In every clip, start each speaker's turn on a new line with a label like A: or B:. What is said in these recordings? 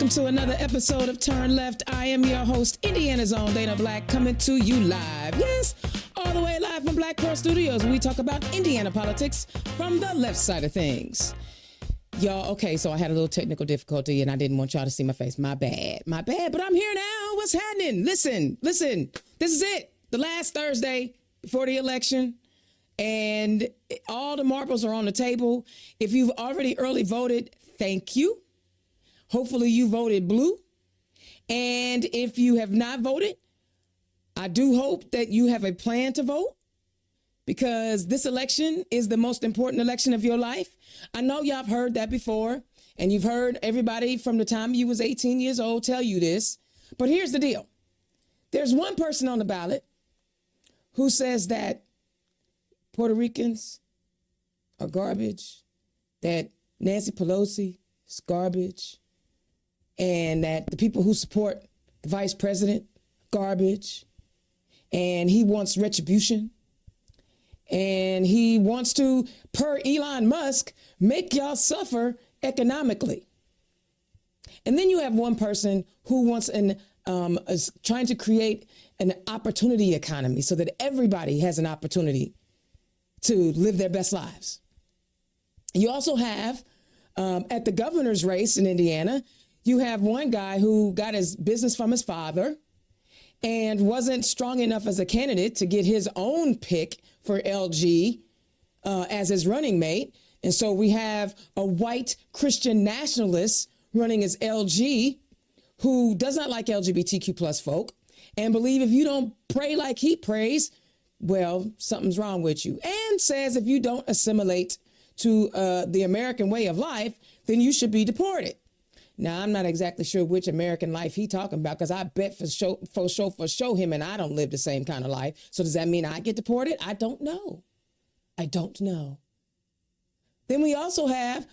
A: welcome to another episode of Turn Left. I am your host, Indiana's own Dana Black, coming to you live. Yes, all the way live from Black Pearl Studios. We talk about Indiana politics from the left side of things. Y'all, okay, so I had a little technical difficulty and I didn't want y'all to see my face. My bad, but I'm here now. What's happening? Listen, this is it. The last Thursday before the election, and all the marbles are on the table. If you've already early voted, thank you. Hopefully you voted blue. And if you have not voted, I do hope that you have a plan to vote, because this election is the most important election of your life. I know y'all have heard that before, and you've heard everybody from the time you was 18 years old tell you this. But here's the deal. There's one person on the ballot who says that Puerto Ricans are garbage, that Nancy Pelosi is garbage, and that the people who support the vice president, garbage, and he wants retribution, and he wants to, per Elon Musk, make y'all suffer economically. And then you have one person who wants is trying to create an opportunity economy so that everybody has an opportunity to live their best lives. You also have, at the governor's race in Indiana, you have one guy who got his business from his father and wasn't strong enough as a candidate to get his own pick for LG as his running mate. And so we have a white Christian nationalist running as LG who does not like LGBTQ plus folk and believe if you don't pray like he prays, well, something's wrong with you. And says if you don't assimilate to the American way of life, then you should be deported. Now, I'm not exactly sure which American life he talking about, because I bet for show him and I don't live the same kind of life. So does that mean I get deported? I don't know. Then we also have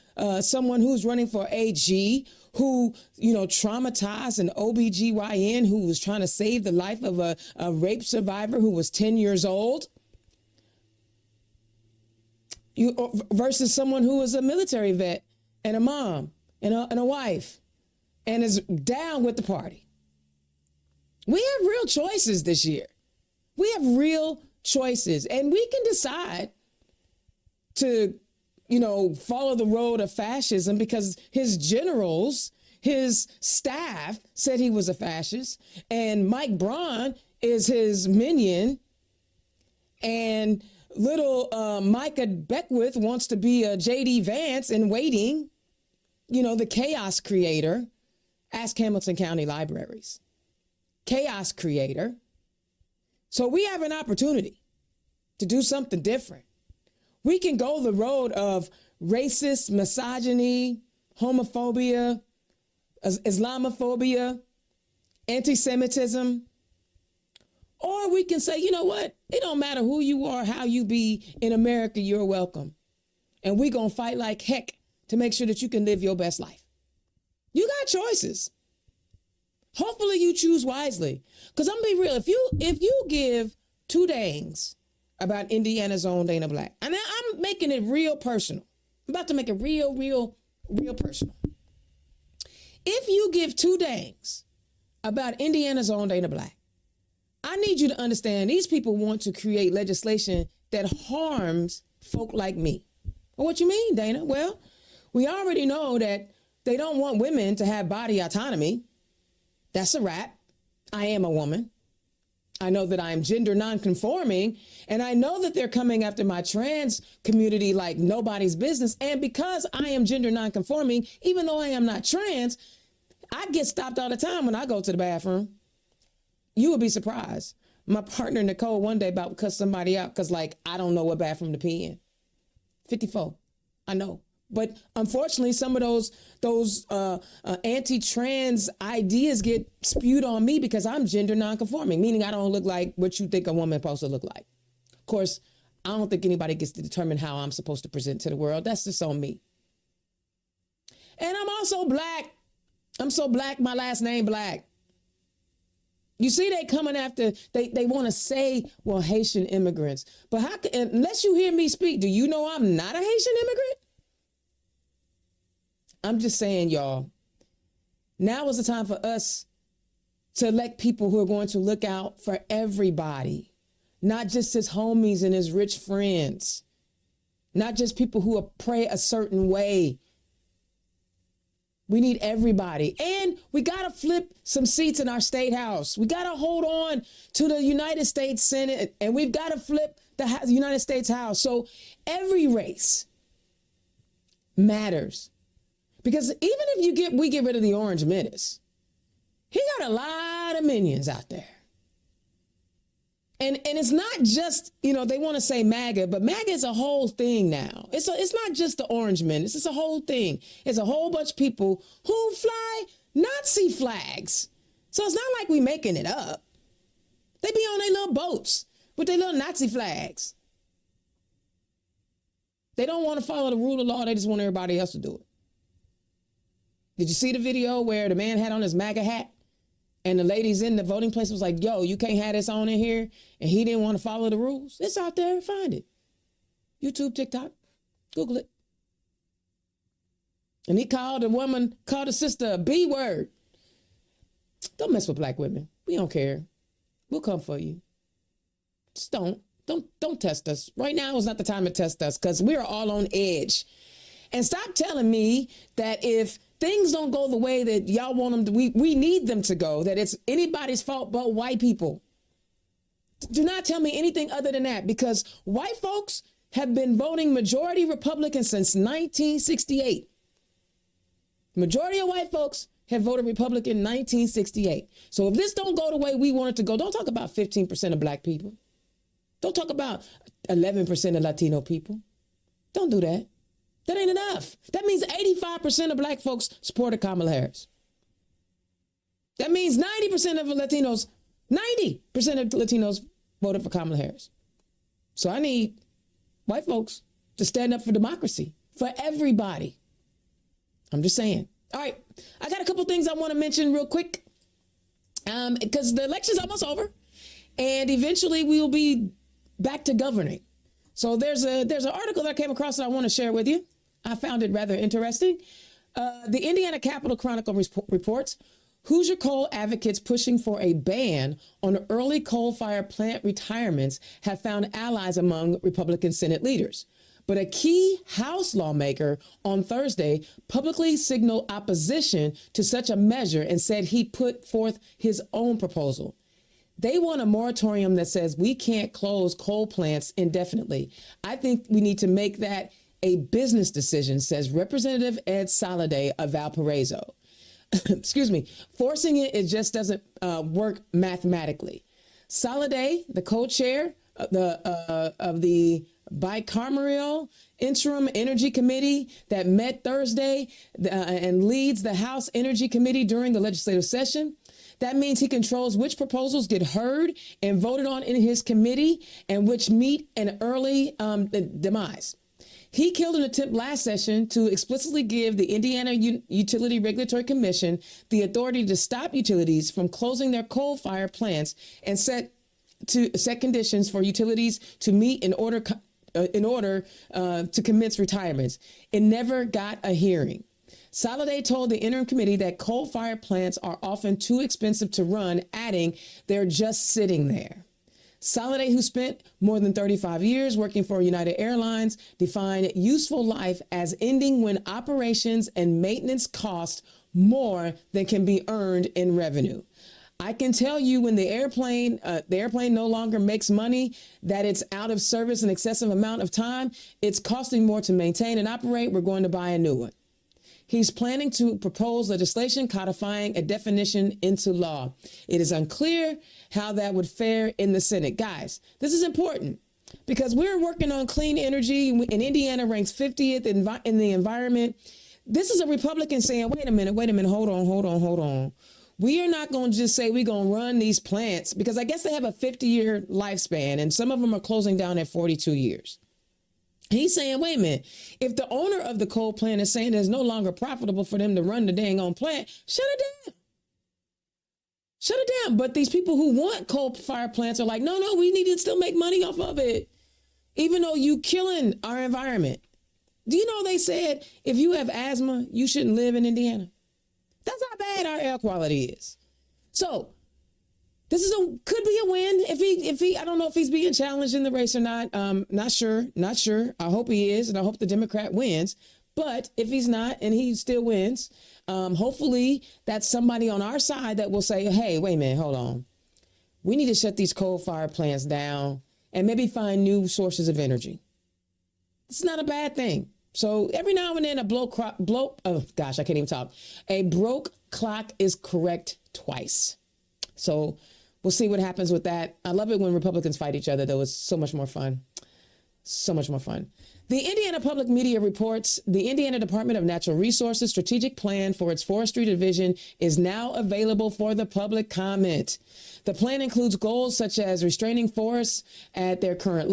A: someone who's running for AG who, traumatized an OBGYN who was trying to save the life of a rape survivor who was 10 years old. Versus someone who is a military vet and a mom and a wife and is down with the party. We have real choices this year. We have real choices, and we can decide to, follow the road of fascism because his generals, his staff said he was a fascist, and Mike Braun is his minion, and little Micah Beckwith wants to be a J.D. Vance in waiting, the chaos creator. Ask Hamilton County Libraries. Chaos creator. So we have an opportunity to do something different. We can go the road of racist, misogyny, homophobia, Islamophobia, anti-Semitism. Or we can say, you know what? It don't matter who you are, how you be in America, you're welcome. And we're going to fight like heck to make sure that you can live your best life. You got choices. Hopefully you choose wisely. Because I'm going to be real. If you give two dangs about Indiana's own Dana Black, and I'm making it real personal. I'm about to make it real personal. If you give two dangs about Indiana's own Dana Black, I need you to understand these people want to create legislation that harms folk like me. Well, what you mean, Dana? Well, we already know that they don't want women to have body autonomy. That's a wrap. I am a woman. I know that I am gender nonconforming, and I know that they're coming after my trans community like nobody's business. And because I am gender nonconforming, even though I am not trans, I get stopped all the time when I go to the bathroom. You would be surprised. My partner, Nicole, one day about cussed somebody out because, I don't know what bathroom to pee in. 54. I know. But unfortunately, some of those anti-trans ideas get spewed on me because I'm gender nonconforming, meaning I don't look like what you think a woman is supposed to look like. Of course, I don't think anybody gets to determine how I'm supposed to present to the world. That's just on me. And I'm also black. I'm so black, my last name Black. You see, they coming after, they want to say, well, Haitian immigrants. But unless you hear me speak, do you know I'm not a Haitian immigrant? I'm just saying, y'all, Now is the time for us to elect people who are going to look out for everybody, not just his homies and his rich friends, not just people who pray a certain way. We need everybody. And we got to flip some seats in our state house. We got to hold on to the United States Senate, and we've got to flip the United States House. So every race matters. Because even if we get rid of the orange menace, he got a lot of minions out there. And it's not just, they want to say MAGA, but MAGA is a whole thing now. It's not just the orange menace. It's a whole thing. It's a whole bunch of people who fly Nazi flags. So it's not like we making it up. They be on their little boats with their little Nazi flags. They don't want to follow the rule of law. They just want everybody else to do it. Did you see the video where the man had on his MAGA hat? And the ladies in the voting place was like, yo, you can't have this on in here. And he didn't want to follow the rules. It's out there. Find it. YouTube, TikTok, Google it. And he called a sister a B word. Don't mess with black women. We don't care. We'll come for you. Just don't test us. Right now is not the time to test us because we are all on edge. And stop telling me that if things don't go the way that y'all want them to, we need them to go, that it's anybody's fault but white people. Do not tell me anything other than that, because white folks have been voting majority Republican since 1968. Majority of white folks have voted Republican in 1968. So if this don't go the way we want it to go, don't talk about 15% of black people. Don't talk about 11% of Latino people. Don't do that. That ain't enough. That means 85% of black folks supported Kamala Harris. That means 90% of Latinos voted for Kamala Harris. So I need white folks to stand up for democracy, for everybody. I'm just saying. All right, I got a couple things I want to mention real quick, because the election's almost over, and eventually we will be back to governing. So there's an article that I came across that I want to share with you. I found it rather interesting. The Indiana Capitol Chronicle reports Hoosier coal advocates pushing for a ban on early coal-fired plant retirements have found allies among Republican Senate leaders. But a key House lawmaker on Thursday publicly signaled opposition to such a measure and said he put forth his own proposal. They want a moratorium that says we can't close coal plants indefinitely. I think we need to make that a business decision, says Representative Ed Soliday of Valparaiso. Excuse me. Forcing it just doesn't work mathematically. Soliday, the co-chair of the bicameral interim energy committee that met Thursday and leads the House Energy Committee during the legislative session. That means he controls which proposals get heard and voted on in his committee and which meet an early demise. He killed an attempt last session to explicitly give the Indiana Utility Regulatory Commission the authority to stop utilities from closing their coal-fired plants and set conditions for utilities to meet in order to commence retirements. It never got a hearing. Soliday told the interim committee that coal-fired plants are often too expensive to run, adding, they're just sitting there. Soliday, who spent more than 35 years working for United Airlines, defined useful life as ending when operations and maintenance cost more than can be earned in revenue. I can tell you when the airplane no longer makes money, that it's out of service an excessive amount of time, it's costing more to maintain and operate, we're going to buy a new one. He's planning to propose legislation codifying a definition into law. It is unclear how that would fare in the Senate. Guys, this is important because we're working on clean energy, and Indiana ranks 50th in the environment. This is a Republican saying, wait a minute, hold on. We are not going to just say we're going to run these plants, because I guess they have a 50-year lifespan, and some of them are closing down at 42 years. He's saying, wait a minute, if the owner of the coal plant is saying it's no longer profitable for them to run the dang on plant, shut it down. Shut it down. But these people who want coal-fired plants are like, no, we need to still make money off of it, even though you killing our environment. Do you know they said if you have asthma, you shouldn't live in Indiana? That's how bad our air quality is. So this could be a win if he I don't know if he's being challenged in the race or not. Not sure. I hope he is, and I hope the Democrat wins. But if he's not and he still wins, hopefully that's somebody on our side that will say, hey, wait a minute, hold on. We need to shut these coal-fired plants down and maybe find new sources of energy. It's not a bad thing. So every now and then a broke clock is correct twice. So we'll see what happens with that. I love it when Republicans fight each other, though. It's so much more fun. So much more fun. The Indiana Public Media reports the Indiana Department of Natural Resources strategic plan for its forestry division is now available for the public comment. The plan includes goals such as retaining forests at their current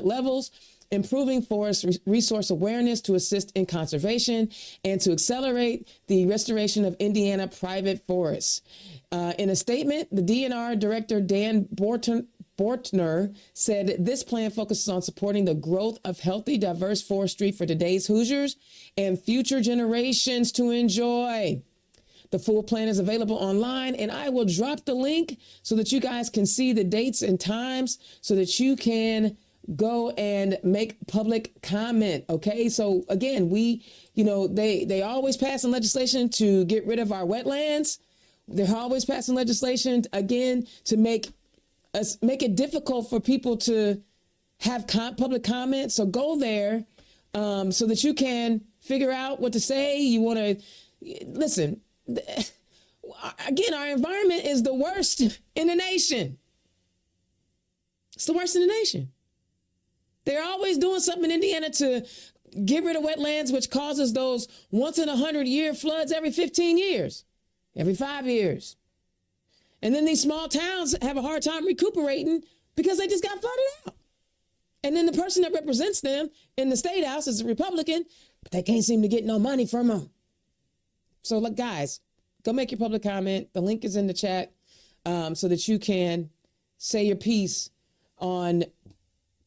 A: levels, improving forest resource awareness to assist in conservation, and to accelerate the restoration of Indiana private forests. In a statement, the DNR Director Dan Bortner said this plan focuses on supporting the growth of healthy, diverse forestry for today's Hoosiers and future generations to enjoy. The full plan is available online, and I will drop the link so that you guys can see the dates and times so that you can go and make public comment. Okay. So again, they always passing legislation to get rid of our wetlands. They're always passing legislation again to make it difficult for people to have public comment. So go there so that you can figure out what to say. You want to listen. Again, our environment is the worst in the nation. It's the worst in the nation. They're always doing something in Indiana to get rid of wetlands, which causes those once in 100-year floods every 15 years, every 5 years. And then these small towns have a hard time recuperating because they just got flooded out. And then the person that represents them in the state house is a Republican, but they can't seem to get no money from them. So look, guys, go make your public comment. The link is in the chat so that you can say your piece on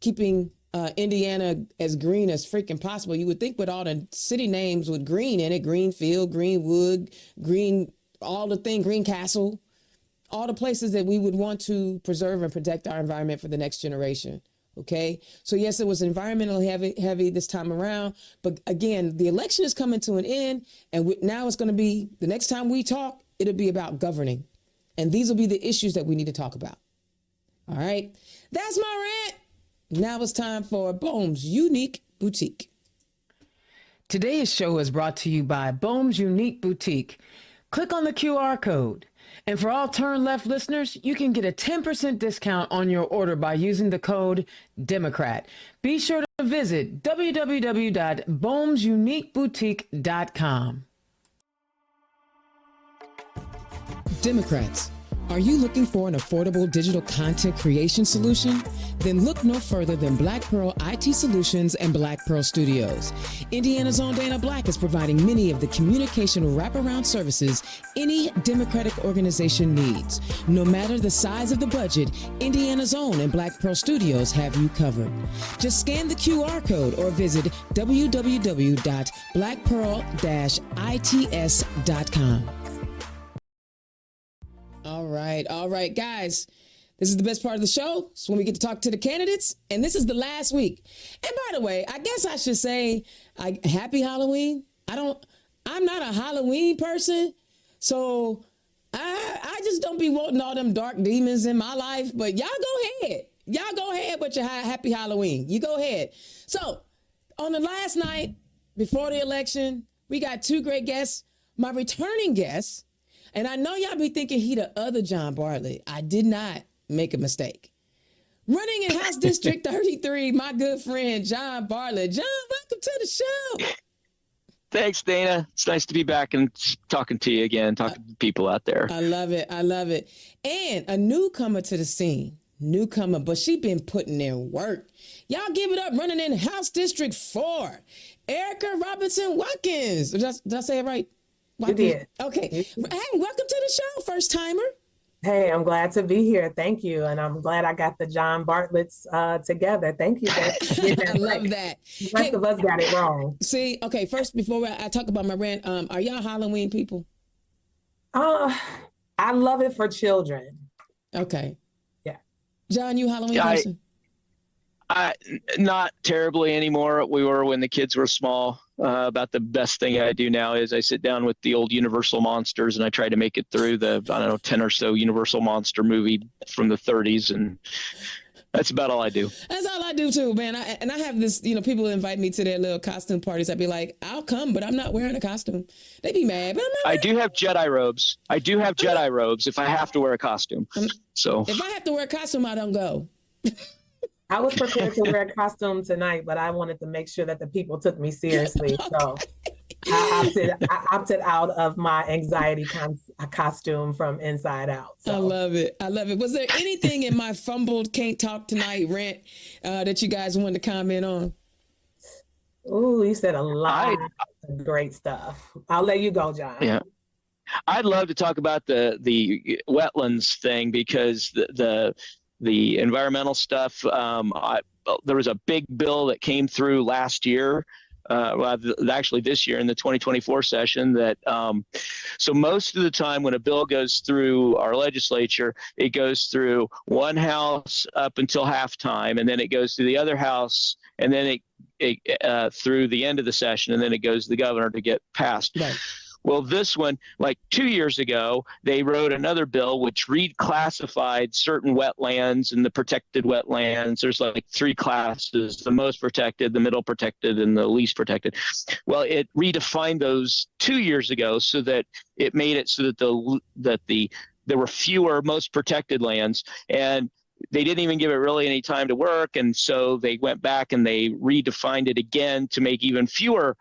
A: keeping Indiana as green as freaking possible. You would think with all the city names with green in it, Greenfield, Greenwood, Greencastle, all the places that we would want to preserve and protect our environment for the next generation. Okay. So yes, it was environmentally heavy this time around, but again, the election is coming to an end, and now it's going to be, the next time we talk, it'll be about governing. And these will be the issues that we need to talk about. All right. That's my rant. Now it's time for Bohm's Unique Boutique. Today's show is brought to you by Bohm's Unique Boutique. Click on the QR code. And for all Turn Left listeners, you can get a 10% discount on your order by using the code Democrat. Be sure to visit www.bohmsuniqueboutique.com. Democrats, are you looking for an affordable digital content creation solution? Then look no further than Black Pearl IT Solutions and Black Pearl Studios. Indiana's own Dana Black is providing many of the communication wraparound services any Democratic organization needs. No matter the size of the budget, Indiana's own and Black Pearl Studios have you covered. Just scan the QR code or visit www.blackpearl-its.com. All right, guys. This is the best part of the show. It's when we get to talk to the candidates, and this is the last week. And by the way, I guess I should say happy Halloween. I'm not a Halloween person, so I just don't be wanting all them dark demons in my life, but y'all go ahead. Y'all go ahead with your happy Halloween. You go ahead. So on the last night before the election, we got two great guests. My returning guest, and I know y'all be thinking he the other John Bartlett. I did not make a mistake. Running in House District 33, my good friend, John Bartlett. John, welcome to the show.
B: Thanks, Dana. It's nice to be back and talking to you again, talking to people out there.
A: I love it. And a newcomer to the scene. But she been putting in work. Y'all give it up, running in House District 4. Erika Robinson Watkins. Did I say it right?
C: You did.
A: Okay. Hey, welcome to the show, first timer.
C: Hey, I'm glad to be here. Thank you. And I'm glad I got the John Bartletts together. Thank you.
A: I love that.
C: The rest of us got it wrong.
A: See, okay, first, before I talk about my rant, are y'all Halloween people?
C: I love it for children.
A: Okay.
C: Yeah.
A: John, you Halloween person?
B: Not terribly anymore. We were when the kids were small. About the best thing I do now is I sit down with the old Universal monsters and I try to make it through the, 10 or so Universal monster movie from the 30s. And that's about all I do.
A: That's all I do too, man. I have this, people invite me to their little costume parties. I'd be like, I'll come, but I'm not wearing a costume. They be mad, but I'm not.
B: I do have Jedi robes. Robes if I have to wear a costume. So
A: if I have to wear a costume, I don't go.
C: I was prepared to wear a costume tonight, but I wanted to make sure that the people took me seriously. Okay. So I opted out of my anxiety costume from Inside Out. So.
A: I love it. Was there anything in my fumbled can't talk tonight rant that you guys wanted to comment on?
C: Ooh, you said a lot of great stuff. I'll let you go, John.
B: Yeah. I'd love to talk about the wetlands thing because the environmental stuff. There was a big bill that came through last year, actually this year in the 2024 session that so most of the time when a bill goes through our legislature, it goes through one house up until halftime, and then it goes to the other house, and then it through the end of the session, and then it goes to the governor to get passed.
A: Right.
B: Well, this one, like 2 years ago, they wrote another bill which reclassified certain wetlands and the protected wetlands. There's like 3 classes: the most protected, the middle protected, and the least protected. Well, it redefined those 2 years ago so that it made it so that there were fewer most protected lands, and they didn't even give it really any time to work. And so they went back and they redefined it again to make even fewer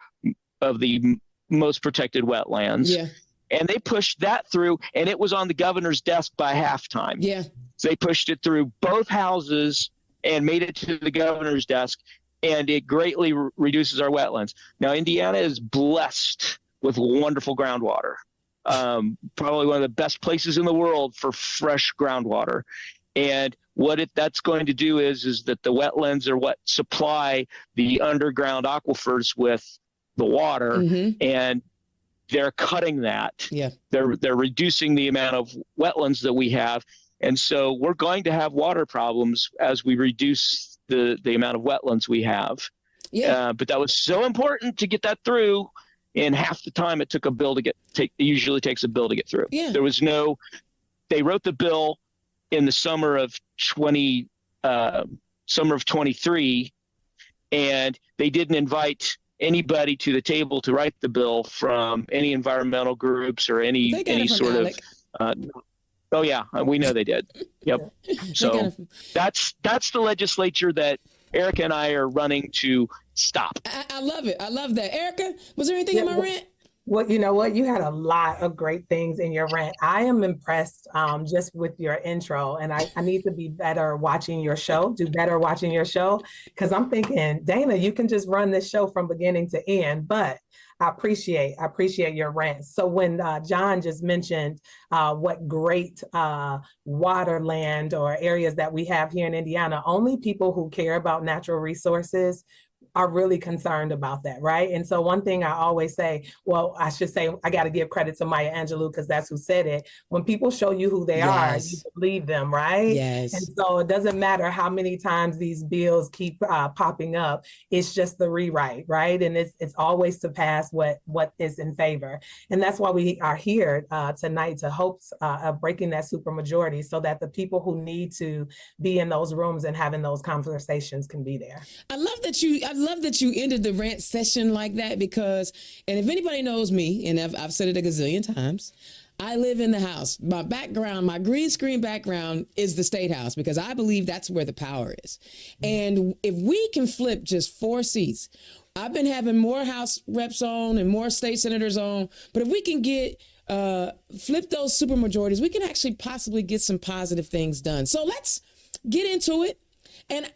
B: of the most protected wetlands.
A: Yeah.
B: And they pushed that through, and it was on the governor's desk by halftime.
A: Yeah.
B: So they pushed it through both houses and made it to the governor's desk, and it greatly reduces our wetlands. Now, Indiana is blessed with wonderful groundwater. Probably one of the best places in the world for fresh groundwater. And what that's going to do is that the wetlands are what supply the underground aquifers with the water, and they're cutting that.
A: Yeah.
B: They're reducing the amount of wetlands that we have. And so we're going to have water problems as we reduce the amount of wetlands we have.
A: Yeah.
B: But that was so important to get that through in half the time it took a bill it usually takes a bill to get through.
A: Yeah.
B: They wrote the bill in the summer of 23, and they didn't invite anybody to the table to write the bill from any environmental groups or any sort of oh yeah, we know they did. Yep. So that's the legislature that Erika and I are running to stop.
A: I love it. I love that. Erika, was there anything in my rant?
C: Well, you know what? You had a lot of great things in your rant. I am impressed just with your intro, and I need to be better watching your show, because I'm thinking, Dana, you can just run this show from beginning to end, but I appreciate your rant. So when John just mentioned what great waterland or areas that we have here in Indiana, only people who care about natural resources are really concerned about that, right? And so one thing I always say, well, I should say, I got to give credit to Maya Angelou because that's who said it. When people show you who they are, you believe them, right?
A: Yes.
C: And so it doesn't matter how many times these bills keep popping up. It's just the rewrite, right? And it's always to pass what is in favor. And that's why we are here tonight to hopes of breaking that supermajority so that the people who need to be in those rooms and having those conversations can be there.
A: I love that you ended the rant session like that because, and if anybody knows me, and I've said it a gazillion times, I live in the house. My background, my green screen background is the State House because I believe that's where the power is. And if we can flip just 4 seats, I've been having more House reps on and more state senators on, but if we can get flip those supermajorities, we can actually possibly get some positive things done. So let's get into it. And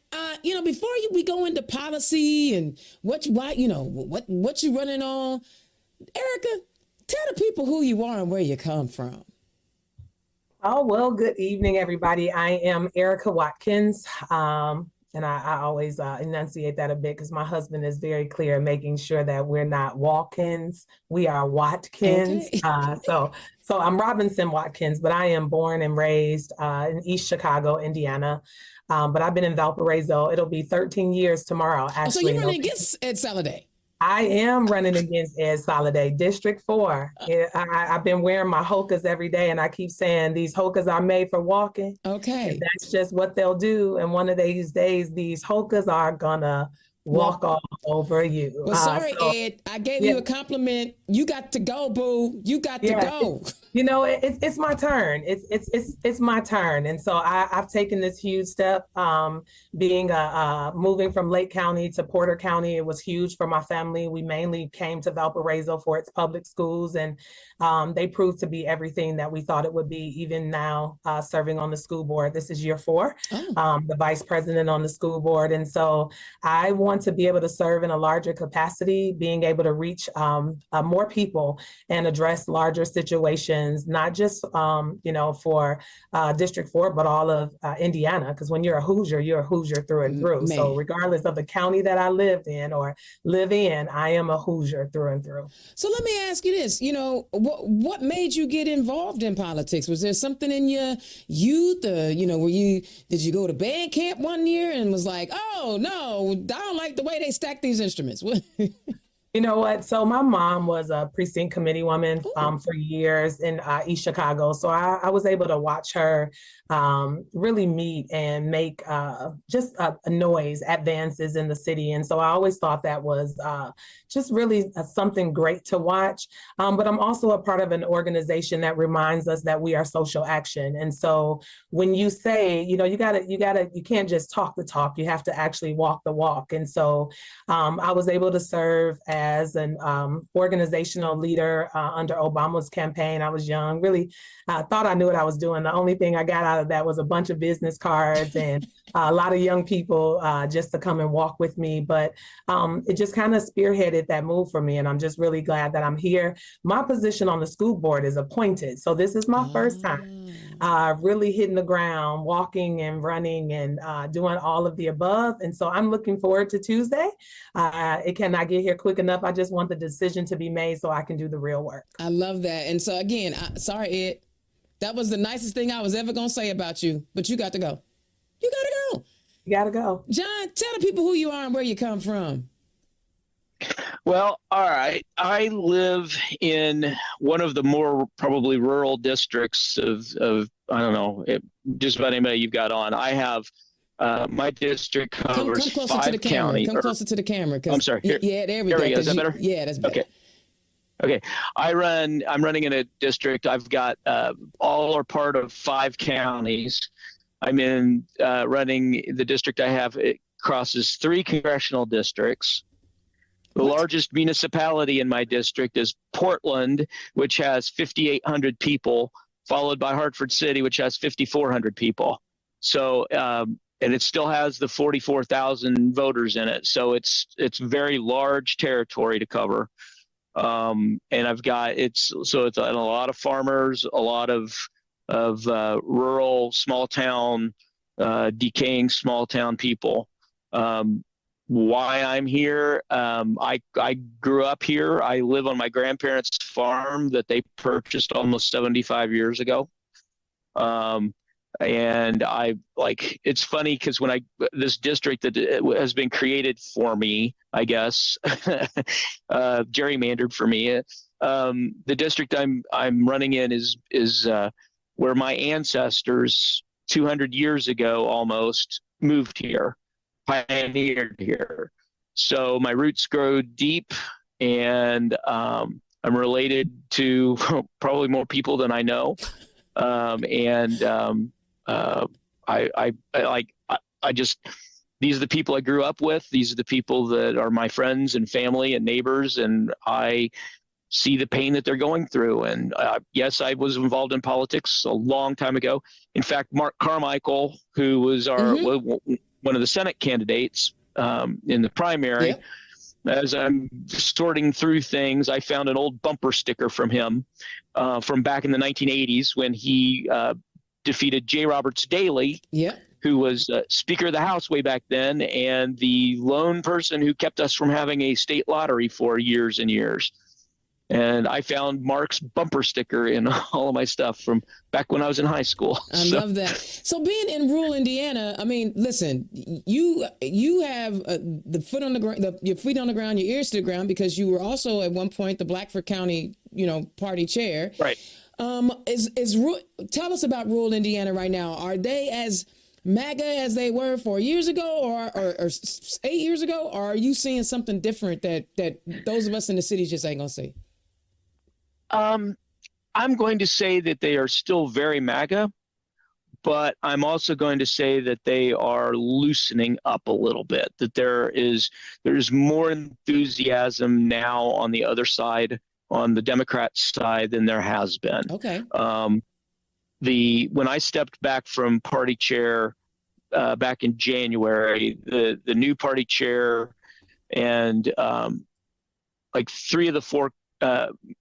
A: before we go into policy and what you running on, Erika, tell the people who you are and where you come from.
C: Oh, well, good evening, everybody. I am Erika Watkins. And I always enunciate that a bit because my husband is very clear in making sure that we're not Walkins, we are Watkins.
A: Okay.
C: So I'm Robinson Watkins, but I am born and raised in East Chicago, Indiana. But I've been in Valparaiso. It'll be 13 years tomorrow,
A: Oh, so
C: actually.
A: you're running against Ed Saladay.
C: I am running against Ed Soliday, District 4. I've been wearing my Hokas every day, and I keep saying these Hokas are made for walking. And
A: Okay.
C: that's just what they'll do. And one of these days, these Hokas are gonna walk
A: Well,
C: all over you.
A: well, sorry, Ed. I gave
C: Yeah,
A: you a compliment. You got to go, boo. You got to
C: yeah,
A: go.
C: it's my turn. It's my turn, and so I've taken this huge step. Being moving from Lake County to Porter County, it was huge for my family. We mainly came to Valparaiso for its public schools, and they proved to be everything that we thought it would be. Even now, serving on the school board, this is year 4.
A: Oh,
C: The vice president on the school board, and so I want to be able to serve in a larger capacity, being able to reach more people and address larger situations, not just for District 4, but all of Indiana. Because when you're a Hoosier through and through. So
A: man.
C: regardless of the county that I lived in or live in, I am a Hoosier through and through.
A: So let me ask you this. What made you get involved in politics? Was there something in your youth? Did you go to band camp one year and was like, oh no, I don't like the way they stack these instruments?
C: You know what? So my mom was a precinct committee woman
A: Ooh,
C: for years in East Chicago. So I was able to watch her really meet and make just a noise advances in the city. And so I always thought that was just really something great to watch. But I'm also a part of an organization that reminds us that we are social action. And so when you say, you can't just talk the talk, you have to actually walk the walk. And so I was able to serve as an organizational leader under Obama's campaign. I was young, really thought I knew what I was doing. The only thing I got out of that was a bunch of business cards and a lot of young people just to come and walk with me. But it just kind of spearheaded that move for me. And I'm just really glad that I'm here. My position on the school board is appointed. So this is my first time really hitting the ground, walking and running and doing all of the above. And so I'm looking forward to Tuesday. It cannot get here quick enough. I just want the decision to be made so I can do the real work.
A: I love that. And so again, sorry, Ed. That was the nicest thing I was ever gonna say about you, but you got to go. You gotta go.
C: You got to go.
A: John, tell the people who you are and where you come from.
B: Well, all right. I live in one of the more probably rural districts of I don't know, just about anybody you've got on. I have my district covers
A: Come closer to the
B: five
A: camera.
B: counties.
A: Come closer to the camera.
B: I'm sorry.
A: Yeah, there we
B: Here
A: go.
B: we go. Is that better?
A: Yeah, that's better.
B: Okay. Okay. I'm running in a district. I've got all are part of 5 counties. I'm in running the district I have. It crosses 3 congressional districts. The
A: What?
B: largest municipality in my district is Portland, which has 5,800 people, followed by Hartford City, which has 5,400 people. So, and it still has the 44,000 voters in it. So it's very large territory to cover. And I've got it's a lot of farmers, a lot of rural, small town, decaying small town people. Why I'm here. I grew up here. I live on my grandparents' farm that they purchased almost 75 years ago. And it's funny because this district that has been created for me, I guess, gerrymandered for me. The district I'm running in is where my ancestors 200 years ago almost moved here, pioneered here. So my roots grow deep, and I'm related to probably more people than I know. I just, these are the people I grew up with. These are the people that are my friends and family and neighbors, and I see the pain that they're going through. And yes, I was involved in politics a long time ago. In fact, Mark Carmichael, who was one of the Senate candidates in the primary,
A: Yep.
B: as I'm sorting through things, I found an old bumper sticker from him from back in the 1980s when he defeated J. Roberts Daley,
A: Yeah.
B: who was Speaker of the House way back then, and the lone person who kept us from having a state lottery for years and years. And I found Mark's bumper sticker in all of my stuff from back when I was in high school.
A: I love that. So being in rural Indiana, I mean, listen, you have the foot on the ground, your feet on the ground, your ears to the ground, because you were also at one point the Blackford County, party chair.
B: Right.
A: Tell us about rural Indiana right now. Are they as MAGA as they were 4 years ago, or 8 years ago, or are you seeing something different that those of us in the city just ain't gonna see?
B: I'm going to say that they are still very MAGA, but I'm also going to say that they are loosening up a little bit, that there's more enthusiasm now on the other side, on the Democrat side, than there has been.
A: Okay.
B: When I stepped back from party chair back in January, the new party chair and like 3 of the 4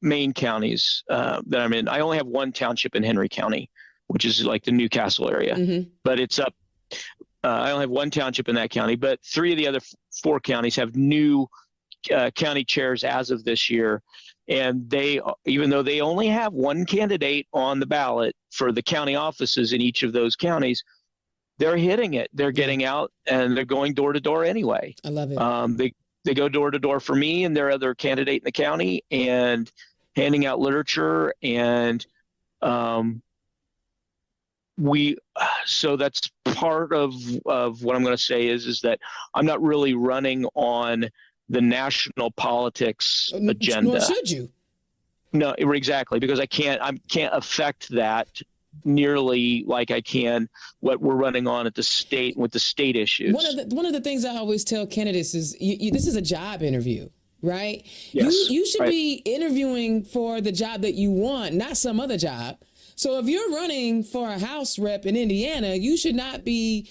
B: main counties that I'm in. I only have one township in Henry County, which is like the Newcastle area,
A: Mm-hmm.
B: but it's up. I only have one township in that county, but 3 of the other 4 counties have new county chairs as of this year. And even though they only have one candidate on the ballot for the county offices in each of those counties, they're hitting it. They're getting out and they're going door to door anyway.
A: I love it.
B: They go door to door for me and their other candidate in the county, and handing out literature. And so that's part of what I'm going to say is that I'm not really running on the national politics agenda.
A: Nor should you.
B: No, exactly, because I can't affect that nearly like I can what we're running on at the state with the state issues.
A: One of the things I always tell candidates is this is a job interview, right?
B: Yes,
A: you should
B: right.
A: be interviewing for the job that you want, not some other job. So if you're running for a House rep in Indiana, you should not be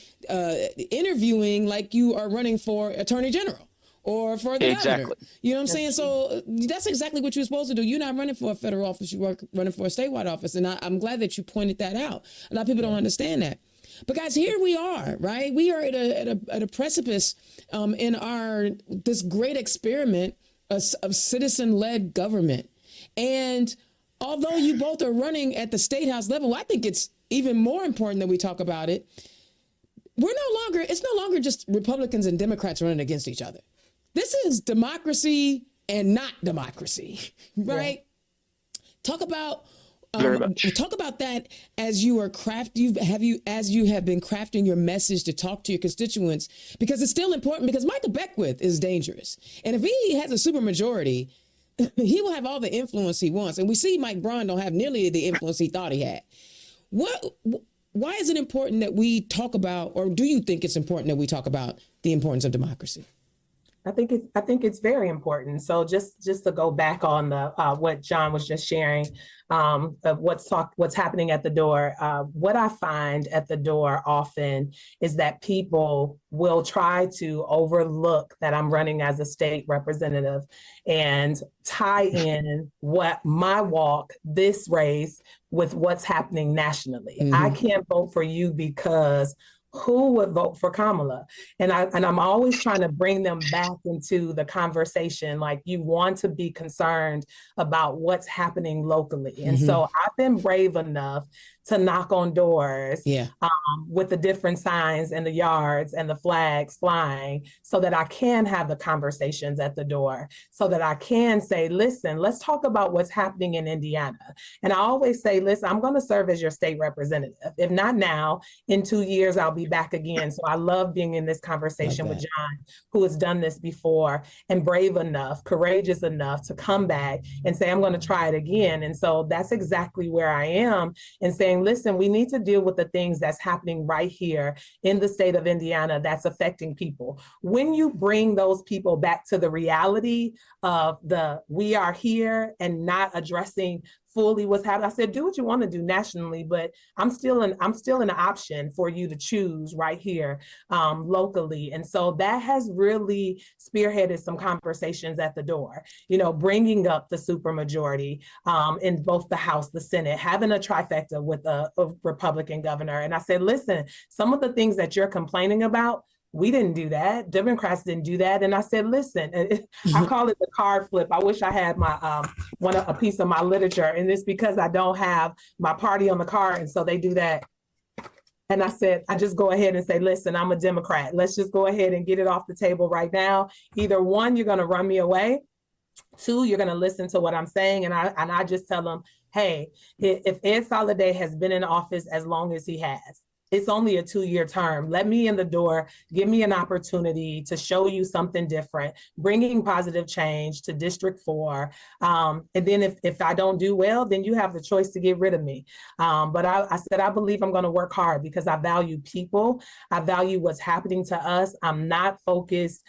A: interviewing like you are running for Attorney General or for the governor. You know what I'm saying? So that's exactly what you're supposed to do. You're not running for a federal office. You're running for a statewide office. And I'm glad that you pointed that out. A lot of people don't understand that. But guys, here we are, right? We are at a precipice in this great experiment of citizen-led government. And although you both are running at the state house level, I think it's even more important that we talk about it. It's no longer just Republicans and Democrats running against each other. This is democracy and not democracy, right? Yeah. Talk about that as you are as you have been crafting your message to talk to your constituents, because it's still important, because Michael Beckwith is dangerous. And if he has a supermajority, he will have all the influence he wants. And we see Mike Braun don't have nearly the influence he thought he had. Why is it important that we talk about, or do you think it's important that we talk about the importance of democracy?
C: I think it's very important. So just to go back on the what John was just sharing of what's happening at the door. What I find at the door often is that people will try to overlook that I'm running as a state representative and tie in what my walk, this race, with what's happening nationally. Mm-hmm. I can't vote for you because who would vote for Kamala? And I'm always trying to bring them back into the conversation. Like, you want to be concerned about what's happening locally. And mm-hmm. so I've been brave enough to knock on doors with the different signs and the yards and the flags flying, so that I can have the conversations at the door, so that I can say, listen, let's talk about what's happening in Indiana. And I always say, listen, I'm going to serve as your state representative. If not now, in 2 years, I'll be back again. So I love being in this conversation with John, who has done this before, and brave enough, courageous enough to come back and say, I'm going to try it again. And so that's exactly where I am, and saying, listen, we need to deal with the things that's happening right here in the state of Indiana that's affecting people. When you bring those people back to the reality of we are here, and not addressing fully what's happening. I said, do what you want to do nationally, but I'm still an option for you to choose right here locally. And so that has really spearheaded some conversations at the door, bringing up the supermajority in both the House, the Senate, having a trifecta with a Republican governor. And I said, listen, some of the things that you're complaining about, we didn't do that. Democrats didn't do that. And I said, listen, I call it the card flip. I wish I had my a piece of my literature, and it's because I don't have my party on the card. And so they do that. And I said, I just go ahead and say, listen, I'm a Democrat. Let's just go ahead and get it off the table right now. Either one, you're going to run me away. Two, you're going to listen to what I'm saying. And I just tell them, hey, if Ed Soliday has been in office as long as he has, it's only a 2-year term. Let me in the door, give me an opportunity to show you something different, bringing positive change to District 4. And then if I don't do well, then you have the choice to get rid of me. But I said, I believe I'm going to work hard because I value people. I value what's happening to us. I'm not focused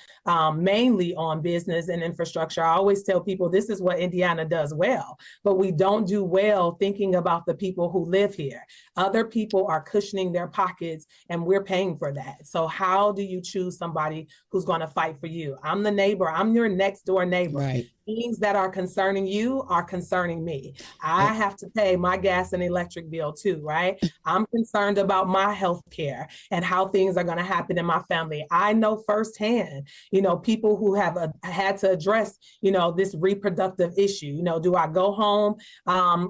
C: mainly on business and infrastructure. I always tell people this is what Indiana does well, but we don't do well thinking about the people who live here. Other people are cushioning their pockets and we're paying for that. So how do you choose somebody who's going to fight for you? I'm the neighbor. I'm your next door neighbor.
A: Right.
C: Things that are concerning you are concerning me. I have to pay my gas and electric bill too, right? I'm concerned about my health care and how things are going to happen in my family. I know firsthand, people who have had to address, this reproductive issue. Do I go home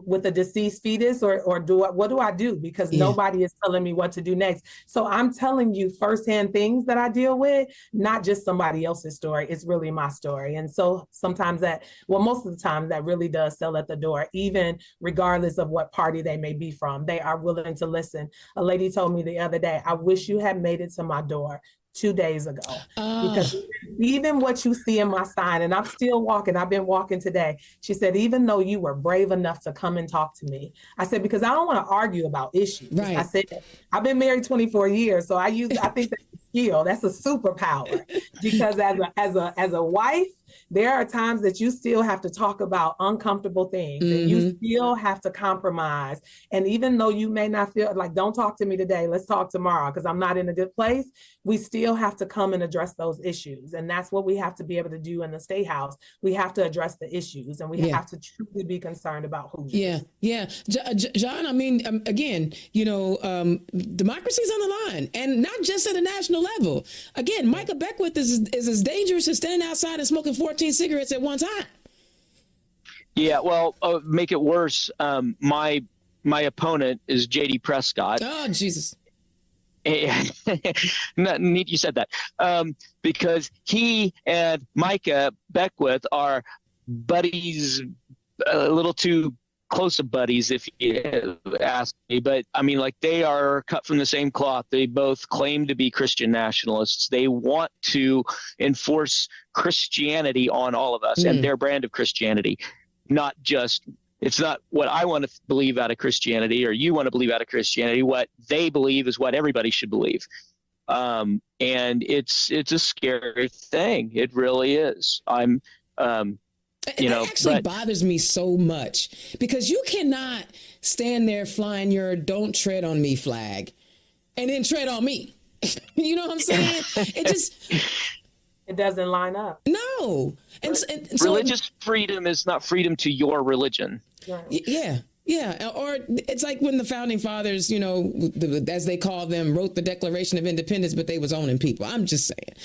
C: with a deceased fetus or what do I do? Because nobody is telling me what to do next. So I'm telling you firsthand things that I deal with, not just somebody else's story. It's really my story. And so sometimes most of the time that really does sell at the door, even regardless of what party they may be from. They are willing to listen. A lady told me the other day, I wish you had made it to my door 2 days ago, because even what you see in my sign, and I'm still walking, I've been walking today. She said, even though you were brave enough to come and talk to me, I said, because I don't want to argue about issues. Right. I said, I've been married 24 years. So I think that's a skill. That's a superpower, because as a wife, there are times that you still have to talk about uncomfortable things, and you still have to compromise. And even though you may not feel like, don't talk to me today, let's talk tomorrow because I'm not in a good place, we still have to come and address those issues. And that's what we have to be able to do in the State House. We have to address the issues, and we have to truly be concerned about who.
A: John, I mean, again, democracy's on the line, and not just at a national level. Again, Micah Beckwith is as dangerous as standing outside and smoking 14 cigarettes at one time.
B: Yeah, well, make it worse. My opponent is J.D. Prescott.
A: Oh, Jesus.
B: Neat you said that. Because he and Micah Beckwith are buddies, a little too close of buddies, if you ask me. But I mean, like, they are cut from the same cloth. They both claim to be Christian nationalists. They want to enforce Christianity on all of us and their brand of Christianity. It's not what I want to believe out of Christianity or you want to believe out of Christianity. What they believe is what everybody should believe. And it's a scary thing. It really is.
A: It actually bothers me so much, because you cannot stand there flying your "Don't tread on me" flag and then tread on me. You know what I'm saying?
C: It doesn't line up.
A: No. And so
B: religious freedom is not freedom to your religion.
A: Yeah. Yeah. Or it's like when the founding fathers, as they call them, wrote the Declaration of Independence, but they was owning people. I'm just saying,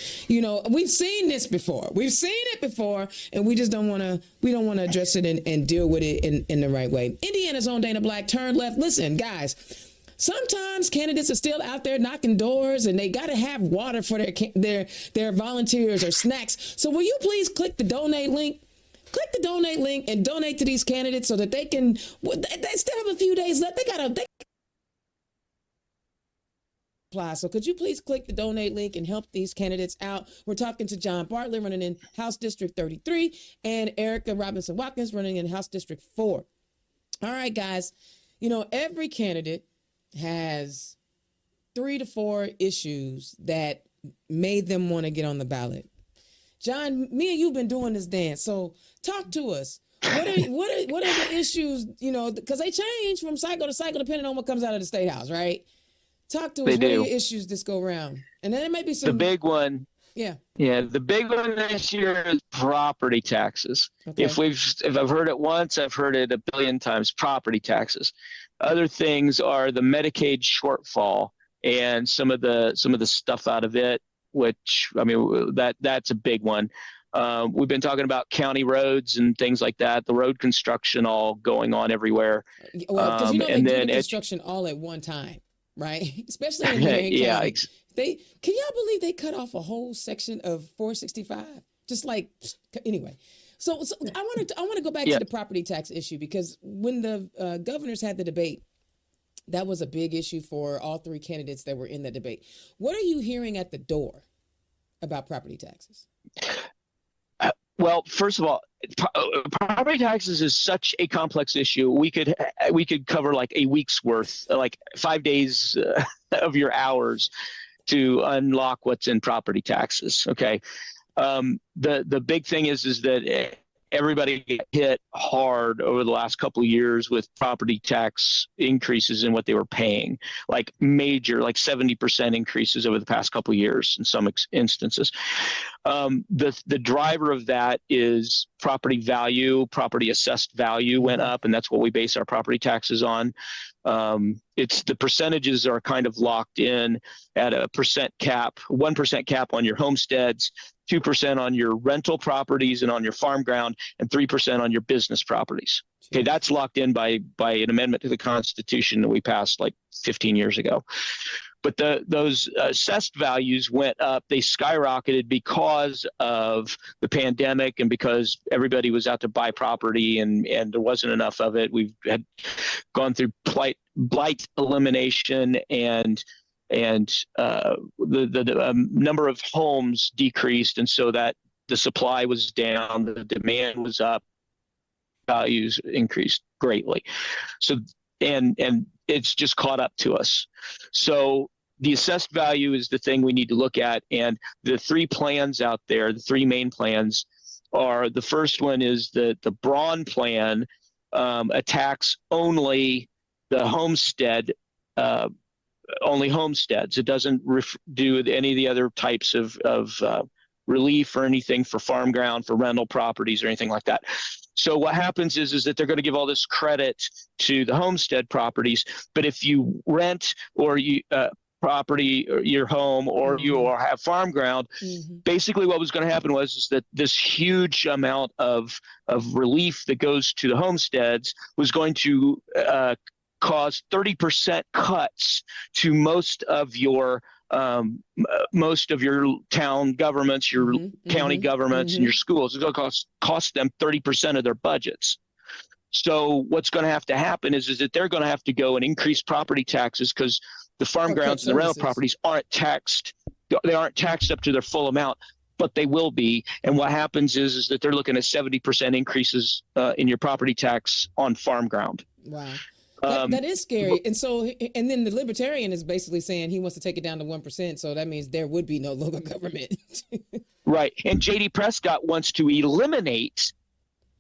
A: we've seen this before. We've seen it before, and we just don't want to address it and deal with it in the right way. Indiana's own Dana Black turned left. Listen, guys, sometimes candidates are still out there knocking doors, and they got to have water for their volunteers or snacks. So will you please click the donate link? Click the donate link and donate to these candidates so that they can. They still have a few days left. They apply. So could you please click the donate link and help these candidates out? We're talking to John Bartlett, running in House District 33, and Erika Watkins, running in House District 4. All right, guys. Every candidate has 3 to 4 issues that made them want to get on the ballot. John, me and you've been doing this dance, so talk to us. what are the issues? Because they change from cycle to cycle depending on what comes out of the State House, right? Talk to us. What are your issues this go round? And then it may be some.
B: The big one.
A: Yeah.
B: Yeah, the big one this year is property taxes.
A: Okay.
B: If I've heard it once, I've heard it a billion times. Property taxes. Other things are the Medicaid shortfall and some of the stuff out of it, which that's a big one. We've been talking about county roads and things like that. The road construction all going on everywhere.
A: Well, because they do the construction all at one time, right? Especially in Marion County. Can y'all believe they cut off a whole section of 465? Just like, anyway. So I want to go back to the property tax issue, because when the governors had the debate, that was a big issue for all three candidates that were in the debate. What are you hearing at the door about property taxes?
B: Well, first of all, property taxes is such a complex issue. We could cover like a week's worth, like 5 days of your hours to unlock what's in property taxes. Okay. The big thing is that everybody got hit hard over the last couple of years with property tax increases in what they were paying, like major, like 70% increases over the past couple of years in some instances. The driver of that is property value, property assessed value went up, and that's what we base our property taxes on. It's the percentages are kind of locked in at a percent cap, 1% cap on your homesteads, 2% on your rental properties and on your farm ground, and 3% on your business properties. Okay, that's locked in by an amendment to the Constitution that we passed like 15 years ago. But those assessed values went up. They skyrocketed because of the pandemic and because everybody was out to buy property and there wasn't enough of it. We've had gone through blight elimination and the number of homes decreased, and so that the supply was down, the demand was up, values increased greatly. So and it's just caught up to us. So the assessed value is the thing we need to look at, and the three plans out there, the three main plans are: the first one is the Braun plan, attacks only the homestead. Only homesteads. It doesn't do any of the other types of relief or anything for farm ground, for rental properties or anything like that. So what happens is that they're going to give all this credit to the homestead properties, but if you rent or you property or your home or you have farm ground, basically what was going to happen is that this huge amount of relief that goes to the homesteads was going to cause 30% cuts to most of your town governments, your county governments, and your schools. It's going to cost them 30% of their budgets. So what's going to happen is that they're going to have to go and increase property taxes because the farm grounds and the rental properties aren't taxed. They aren't taxed up to their full amount, but they will be. And what happens is that they're looking at 70% increases in your property tax on farm ground.
A: Wow. That is scary. And then the libertarian is basically saying he wants to take it down to 1%. So that means there would be no local government.
B: Right. And J.D. Prescott wants to eliminate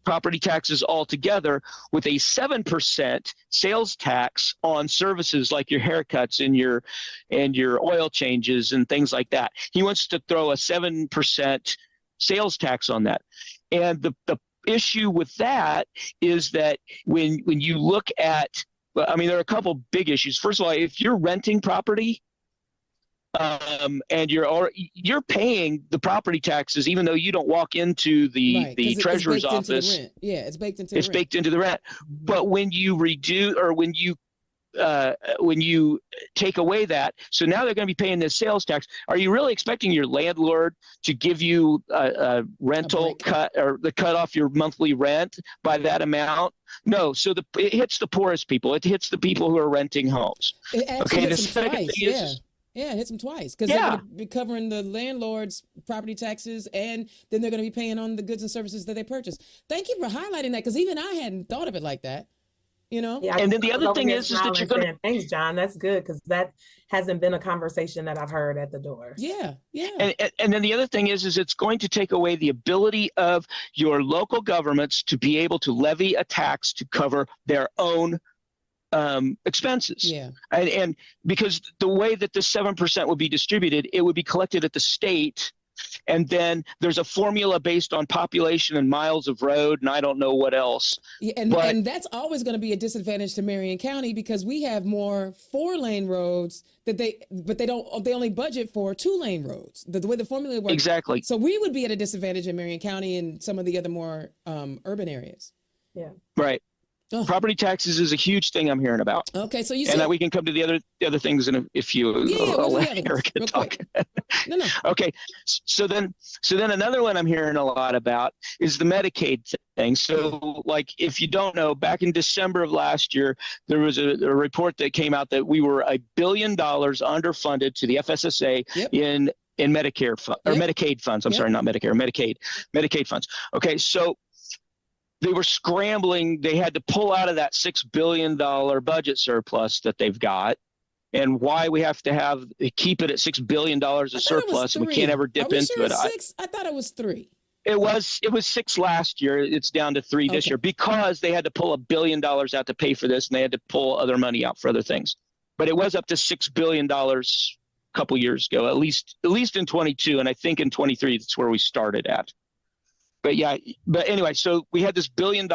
B: property taxes altogether with a 7% sales tax on services like your haircuts and your oil changes and things like that. He wants to throw a 7% sales tax on that. And the issue with that is that when you look at, there are a couple big issues. First of all, if you're renting property, and you're paying the property taxes, even though you don't walk into the treasurer's office.
A: It's baked into
B: it's baked into the rent. But when you redo or when you take away that, so now they're going to be paying this sales tax. Are you really expecting your landlord to give you a rental cut or the cut off your monthly rent by that amount? No. So it hits the poorest people. It hits the people who are renting homes.
A: It actually hits them twice. Yeah, it hits them twice because they're going to be covering the landlord's property taxes, and then they're going to be paying on the goods and services that they purchase. Thank you for highlighting that, because even I hadn't thought of it like that. you know?
C: Yeah,
B: And then the
C: I was
B: other
C: over
B: thing
C: here
B: is that you're
C: smiling
B: going to,
C: saying, thanks, John. That's good, because that hasn't been a conversation that I've heard at the doors.
A: Yeah, yeah.
B: and then the other thing is it's going to take away the ability of your local governments to be able to levy a tax to cover their own expenses.
A: Yeah.
B: And because the way that the 7% would be distributed, it would be collected at the state. And then there's a formula based on population and miles of road, and I don't know what else.
A: Yeah, and that's always going to be a disadvantage to Marion County because we have more 4-lane roads but they only budget for 2-lane roads. The way the formula works.
B: Exactly.
A: So we would be at a disadvantage in Marion County and some of the other more urban areas.
C: Yeah.
B: Right.
A: Oh.
B: Property taxes is a huge thing I'm hearing about.
A: Okay, so you
B: said, and we can come to the other things if you let Erika talk.
A: No.
B: Okay, so then another one I'm hearing a lot about is the Medicaid thing. So, like, if you don't know, back in December of last year, there was a report that came out that we were $1 billion underfunded to the FSSA in Medicare or Medicaid funds. I'm sorry, not Medicare, Medicaid funds. Okay, so they were scrambling. They had to pull out of that $6 billion budget surplus that they've got. And why we have to keep it at $6 billion of surplus and we can't ever dip into it.
A: I thought it was 3.
B: It was 6 last year. It's down to 3 this year because they had to pull $1 billion out to pay for this, and they had to pull other money out for other things. But it was up to $6 billion a couple years ago, at least in 22, and I think in 23 that's where we started at. But anyway, so we had this $1 billion.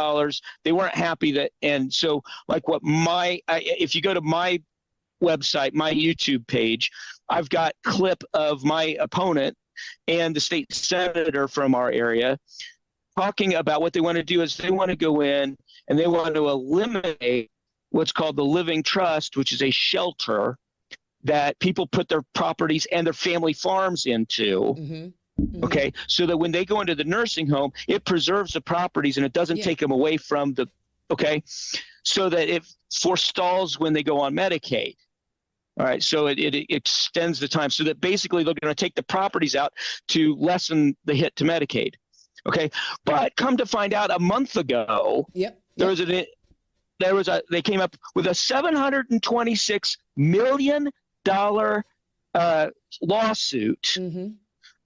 B: They weren't happy that, and so like if you go to my website, my YouTube page, I've got clip of my opponent and the state senator from our area talking about what they want to do is they want to go in and they want to eliminate what's called the living trust, which is a shelter that people put their properties and their family farms into. Mm-hmm. Okay, so that when they go into the nursing home, it preserves the properties and it doesn't take them away from so that it forestalls when they go on Medicaid. All right, so it extends the time so that basically they're going to take the properties out to lessen the hit to Medicaid. Okay, but come to find out a month ago, they came up with a $726 million lawsuit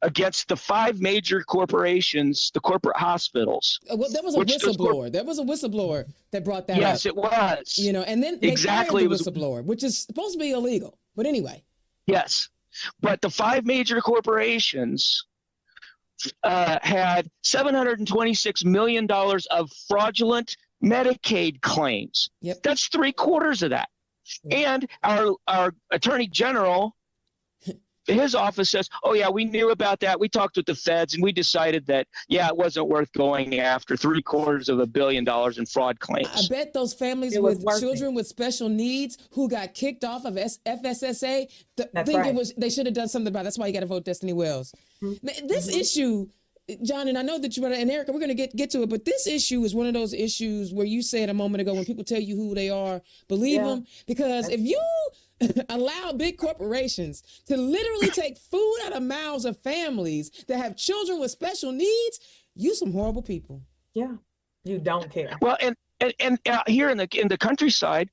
B: against the 5 major corporations, the corporate hospitals.
A: Well, there was a whistleblower. There was a whistleblower that brought that up.
B: Yes, it was.
A: And then they fired the whistleblower, which is supposed to be illegal. But anyway.
B: Yes. But the 5 major corporations had $726 million of fraudulent Medicaid claims.
A: Yep.
B: That's 3/4 of that. And our attorney general, his office says, oh, yeah, we knew about that. We talked with the feds and we decided that, it wasn't worth going after $750 million in fraud claims.
A: I bet those families with children with special needs who got kicked off of FSSA they should have done something about it. That's why you got to vote Destiny Wells. Mm-hmm. This issue, John, and I know that and Erika, we're going to get to it, but this issue is one of those issues where you said a moment ago when people tell you who they are, believe them. Because if you allow big corporations to literally take food out of mouths of families that have children with special needs, you some horrible people.
C: Yeah, you don't care.
B: Well, and here in the countryside,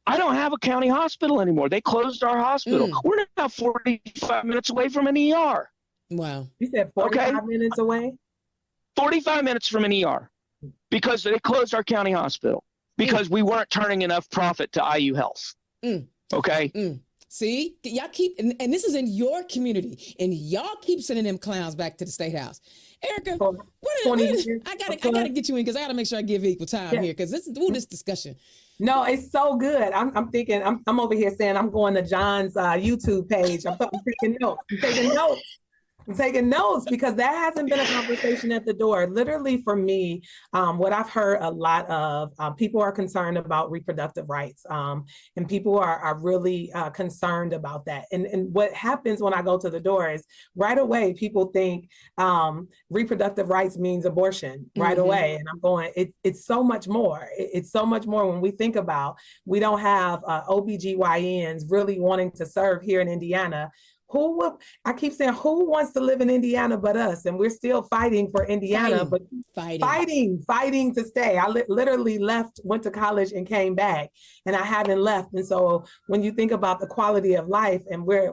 B: I don't have a county hospital anymore. They closed our hospital. We're now 45 minutes away from an ER.
A: Wow.
C: You said 45 minutes away?
B: 45 minutes from an ER because they closed our county hospital because we weren't turning enough profit to IU Health. Okay.
A: See, y'all keep, and this is in your community, and y'all keep sending them clowns back to the State House. Erika, I gotta get you in because I gotta make sure I give equal time here because this discussion.
C: No, it's so good. I'm thinking. I'm over here saying I'm going to John's YouTube page. I'm taking notes. I'm taking notes because that hasn't been a conversation at the door. Literally for me, what I've heard a lot of, people are concerned about reproductive rights, and people are really concerned about that. And what happens when I go to the door is right away, people think reproductive rights means abortion right away. And I'm going, it's so much more. It's so much more when we think about, we don't have OBGYNs really wanting to serve here in Indiana. I keep saying, who wants to live in Indiana but us? And we're still fighting for Indiana, but fighting to stay. I literally left, went to college and came back, and I haven't left. And so when you think about the quality of life, and we're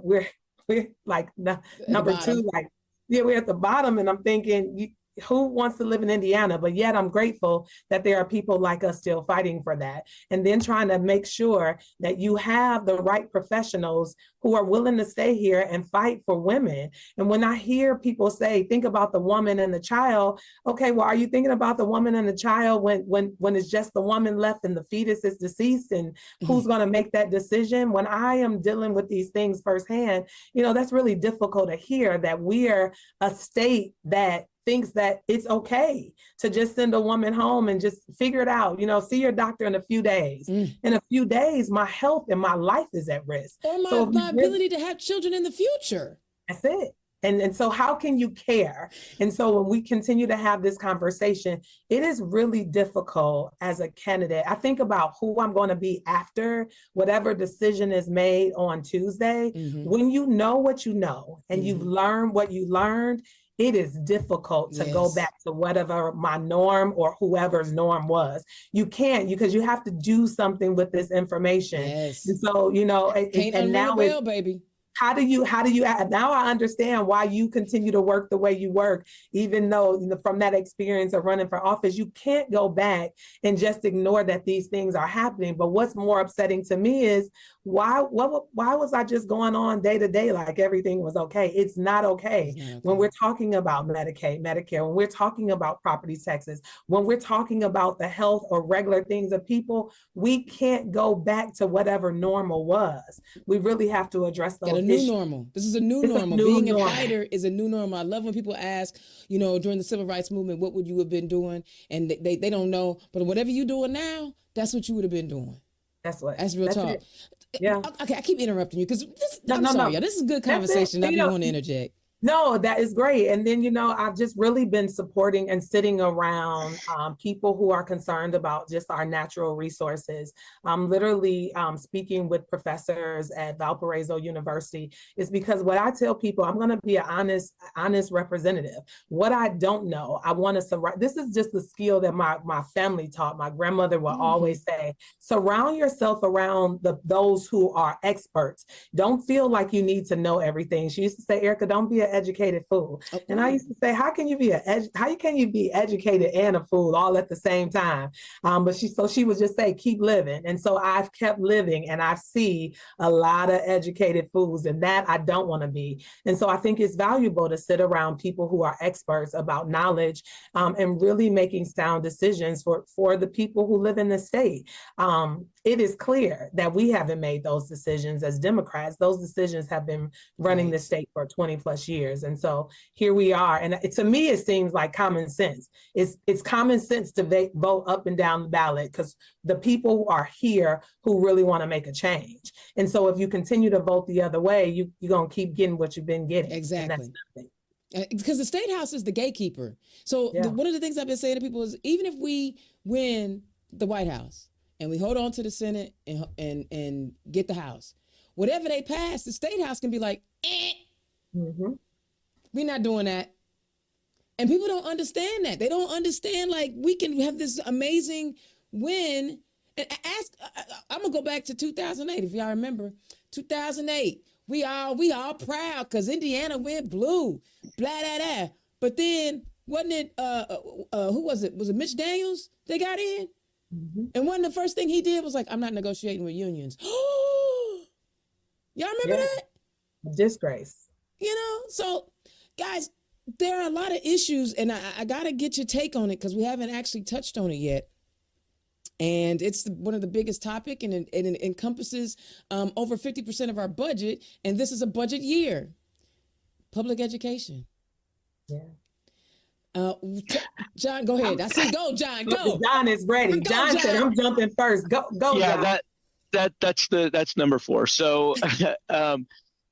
C: like number two, like, yeah, we're at the bottom, and I'm thinking, who wants to live in Indiana? But yet I'm grateful that there are people like us still fighting for that. And then trying to make sure that you have the right professionals who are willing to stay here and fight for women. And when I hear people say, think about the woman and the child, okay, well, are you thinking about the woman and the child when it's just the woman left and the fetus is deceased, and who's going to make that decision? When I am dealing with these things firsthand, that's really difficult to hear, that we're a state that thinks that it's okay to just send a woman home and just figure it out, see your doctor in a few days. In a few days, my health and my life is at risk.
A: Or my ability to have children in the future.
C: That's it. And so how can you care? And so when we continue to have this conversation, it is really difficult as a candidate. I think about who I'm going to be after whatever decision is made on Tuesday. When you know what you know and you've learned what you learned, it is difficult to go back to whatever my norm or whoever's norm was. You can't, because you have to do something with this information. And so, and now
A: baby.
C: How do you now I understand why you continue to work the way you work, even though from that experience of running for office, you can't go back and just ignore that these things are happening. But what's more upsetting to me is why was I just going on day to day like everything was okay? It's not okay. When we're talking about Medicaid, Medicare, when we're talking about property taxes, when we're talking about the health or regular things of people, we can't go back to whatever normal was. We really have to address those.
A: New normal. This is a new normal. Being a fighter is a new normal. I love when people ask, during the civil rights movement, what would you have been doing? And they don't know, but whatever you're doing now, that's what you would have been doing. That's real talk. It.
C: Yeah.
A: Okay, I keep interrupting you because I'm sorry, y'all. This is good conversation. I don't want to interject.
C: No, that is great. And then, I've just really been supporting and sitting around people who are concerned about just our natural resources. I'm literally speaking with professors at Valparaiso University, is because what I tell people, I'm going to be an honest representative. What I don't know, I want to surround. This is just the skill that my family taught. My grandmother would always say, surround yourself around those who are experts. Don't feel like you need to know everything. She used to say, Erika, don't be an educated fool. Okay. And I used to say, how can you be educated and a fool all at the same time? But she would just say, keep living. And so I've kept living, and I see a lot of educated fools, and that I don't want to be. And so I think it's valuable to sit around people who are experts about knowledge, and really making sound decisions for the people who live in the state. It is clear that we haven't made those decisions as Democrats. Those decisions have been running the state for 20 plus years. And so here we are. And to me, it seems like common sense. It's common sense to vote up and down the ballot, because the people who are here who really want to make a change. And so if you continue to vote the other way, you're going to keep getting what you've been getting.
A: Exactly. Because the state house is the gatekeeper. So one of the things I've been saying to people is, even if we win the White House and we hold on to the Senate and get the House, whatever they pass, the state house can be like, we're not doing that. And people don't understand that. They don't understand, like, we can have this amazing win. And I'm gonna go back to 2008, if y'all remember. 2008, we all proud because Indiana went blue, blah, blah, blah. But then, wasn't it, who was it? Was it Mitch Daniels they got in? And one of the first thing he did was like, I'm not negotiating with unions. Y'all remember that?
C: Disgrace.
A: So guys, there are a lot of issues, and I got to get your take on it because we haven't actually touched on it yet. And it's one of the biggest topic, and it encompasses over 50% of our budget. And this is a budget year. Public education. Yeah. John, go ahead. I see. Go, John. Go.
C: John is ready. John said, "I'm jumping first." Go.
B: Yeah, John. That's number 4. So,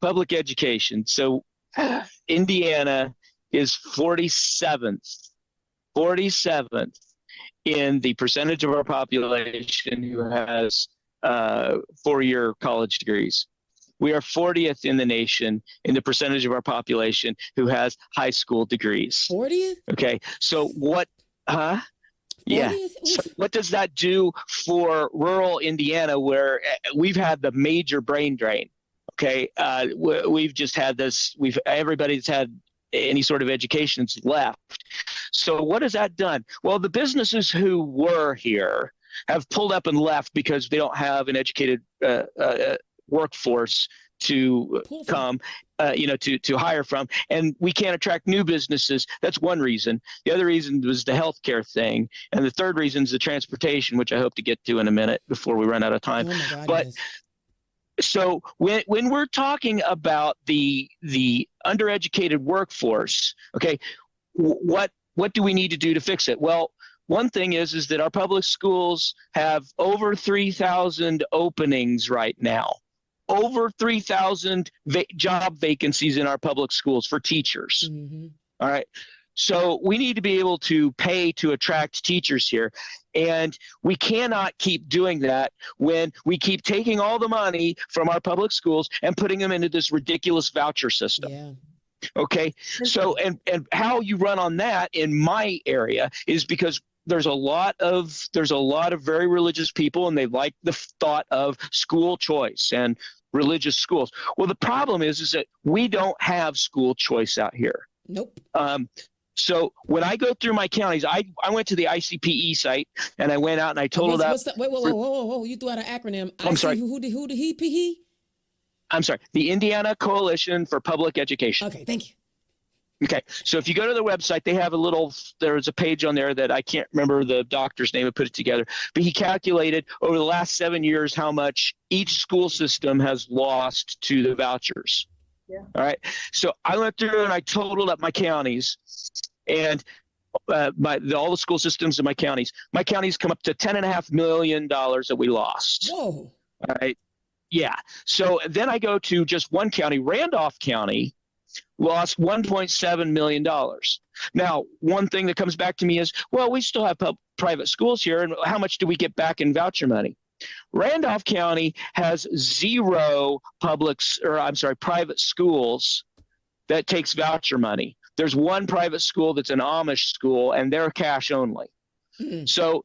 B: public education. So, Indiana is 47th in the percentage of our population who has 4-year college degrees. We are 40th in the nation in the percentage of our population who has high school degrees.
A: 40th?
B: Okay. So what, huh? Yeah.
A: 40th?
B: So what does that do for rural Indiana where we've had the major brain drain? Okay. We've just had this, everybody's had any sort of education's left. So what has that done? Well, the businesses who were here have pulled up and left because they don't have an educated workforce to come, to hire from, and we can't attract new businesses. That's one reason. The other reason was the healthcare thing, and the third reason is the transportation, which I hope to get to in a minute before we run out of time.
A: Oh my God,
B: but
A: yes.
B: So when we're talking about the undereducated workforce, okay, what do we need to do to fix it? Well, one thing is that our public schools have over 3,000 openings right now. Over 3,000 job vacancies in our public schools for teachers.
A: Mm-hmm.
B: All right. So we need to be able to pay to attract teachers here. And we cannot keep doing that when we keep taking all the money from our public schools and putting them into this ridiculous voucher system.
A: Yeah.
B: Okay. So, and how you run on that in my area is because there's a lot of very religious people, and they like the thought of school choice and religious schools. Well, the problem is that we don't have school choice out here.
A: Nope.
B: So when I go through my counties, I went to the ICPE site and I went out and I totaled up.
A: Wait, whoa. You threw out an acronym.
B: I'm sorry.
A: Who did he?
B: I'm sorry. The Indiana Coalition for Public Education.
A: Okay, thank you.
B: Okay. So if you go to their website, they have there's a page on there that I can't remember the doctor's name and put it together, but he calculated over the last 7 years how much each school system has lost to the vouchers.
C: Yeah.
B: All right. So I went through and I totaled up my counties and all the school systems in my counties. My counties come up to $10.5 million that we lost.
A: Whoa.
B: All right. Yeah. So then I go to just one county, Randolph County, lost $1.7 million. Now, one thing that comes back to me is, well, we still have private schools here, and how much do we get back in voucher money? Randolph County has zero private schools that takes voucher money. There's one private school that's an Amish school, and they're cash only. Mm-hmm. So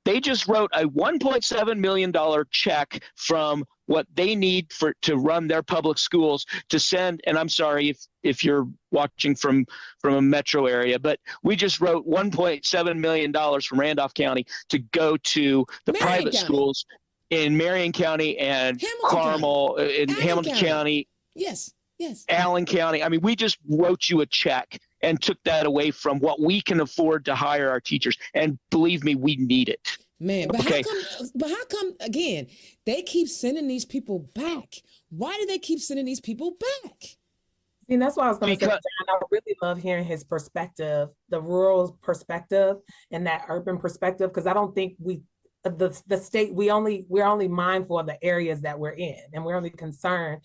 B: they just wrote a $1.7 million check from what they need to run their public schools to send. And I'm sorry if you're watching from a metro area, but we just wrote $1.7 million from Randolph County to go to the private schools in Marion County and Carmel, in Hamilton County.
A: Yes.
B: Allen County. I mean, we just wrote you a check and took that away from what we can afford to hire our teachers. And believe me, we need it.
A: Man, but how come again, they keep sending these people back? Why do they keep sending these people back?
C: And that's why I was going to say, John, I really love hearing his perspective, the rural perspective and that urban perspective, because I don't think the state, we're only mindful of the areas that we're in, and we're only concerned,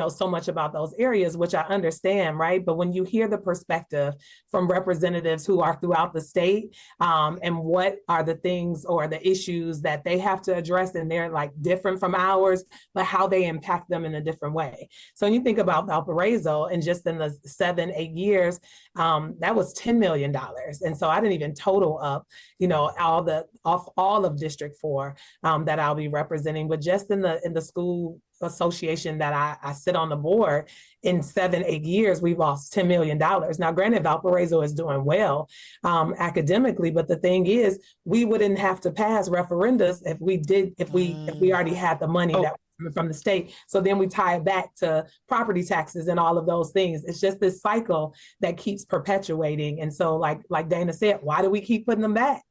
C: so much about those areas, which I understand, right? But when you hear the perspective from representatives who are throughout the state, and what are the things or the issues that they have to address, and they're like different from ours, but how they impact them in a different way. So when you think about Valparaiso, and just in the 7-8 years, that was $10 million. And so I didn't even total up, all of District 4 that I'll be representing, but just in the school association that I sit on the board, in 7-8 years, we've lost $10 million. Now, granted, Valparaiso is doing well academically, but the thing is, we wouldn't have to pass referendums if we already had the money that was from the state. So then we tie it back to property taxes and all of those things. It's just this cycle that keeps perpetuating. And so, like Dana said, why do we keep putting them back?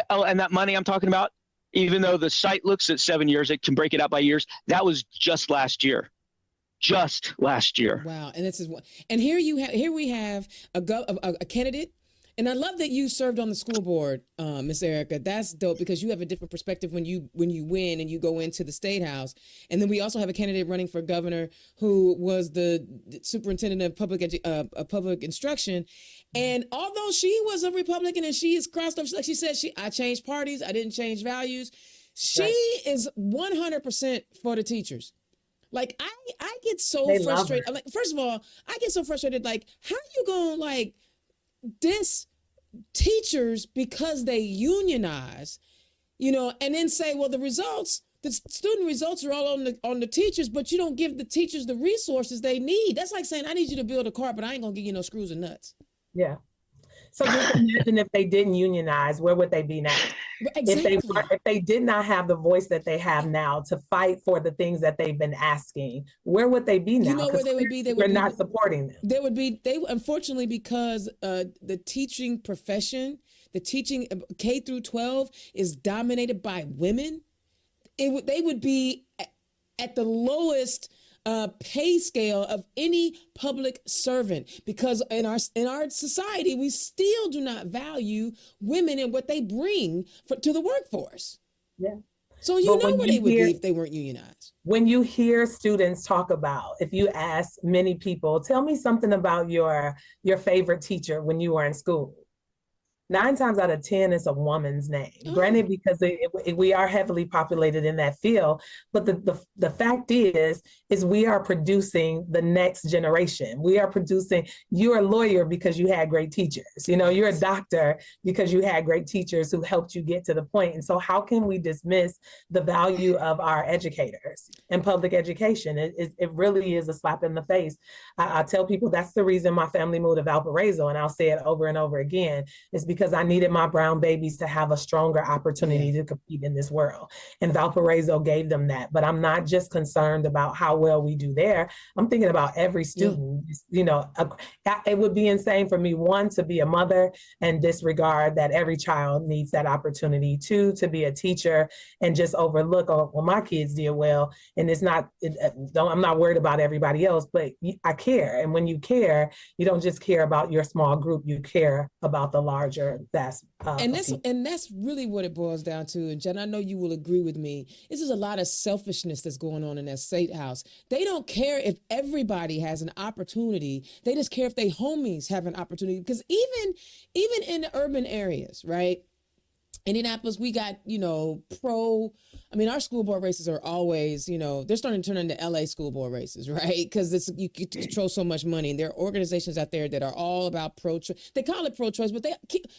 B: And that money I'm talking about, even though the site looks at 7 years, it can break it out by years. That was just last year.
A: Wow. And here we have a candidate. And I love that you served on the school board, Miss Erika. That's dope, because you have a different perspective when you win and you go into the state house. And then we also have a candidate running for governor who was the superintendent of public instruction. And although she was a Republican and she is crossed up, like she said, I changed parties, I didn't change values. She is 100% for the teachers. Like I get so
C: They love
A: frustrated.
C: her.
A: Like, first of all, I get so frustrated. Like, how you gonna like diss teachers because they unionize, and then say, well, the student results are all on the teachers, but you don't give the teachers the resources they need. That's like saying, I need you to build a car, but I ain't gonna give you no screws and nuts.
C: Yeah. So just imagine if they didn't unionize, where would they be now?
A: Exactly.
C: If they did not have the voice that they have now to fight for the things that they've been asking, where would they be now?
A: You know where they would be?
C: We're not supporting them.
A: They unfortunately, because the teaching profession, the teaching K through 12 is dominated by women. They would be at the lowest pay scale of any public servant, because in our society we still do not value women and what they bring to the workforce.
C: Yeah.
A: So you know where they would be if they weren't unionized.
C: When you hear students talk about, if you ask many people, tell me something about your favorite teacher when you were in school. 9 times out of 10, it's a woman's name. Granted, because we are heavily populated in that field, but the fact is we are producing the next generation. We are producing, you're a lawyer because you had great teachers. You're a doctor because you had great teachers who helped you get to the point. And so how can we dismiss the value of our educators and public education? It really is a slap in the face. I tell people that's the reason my family moved to Valparaiso, and I'll say it over and over again, is because I needed my brown babies to have a stronger opportunity to compete in this world. And Valparaiso gave them that. But I'm not just concerned about how well we do there. I'm thinking about every student. It would be insane for me, one, to be a mother and disregard that every child needs that opportunity, two, to be a teacher and just overlook, oh, well, my kids did well. And I'm not worried about everybody else, but I care. And when you care, you don't just care about your small group, you care about the larger. That's really what it boils down to. And Jen, I know you will agree with me. This is a lot of selfishness that's going on in that state house. They don't care if everybody has an opportunity. They just care if they homies have an opportunity. Because even in the urban areas, right? Indianapolis, we got, our school board races are always, they're starting to turn into LA school board races, right? Because you control so much money. And there are organizations out there that are all about pro-choice. They call it pro-choice, but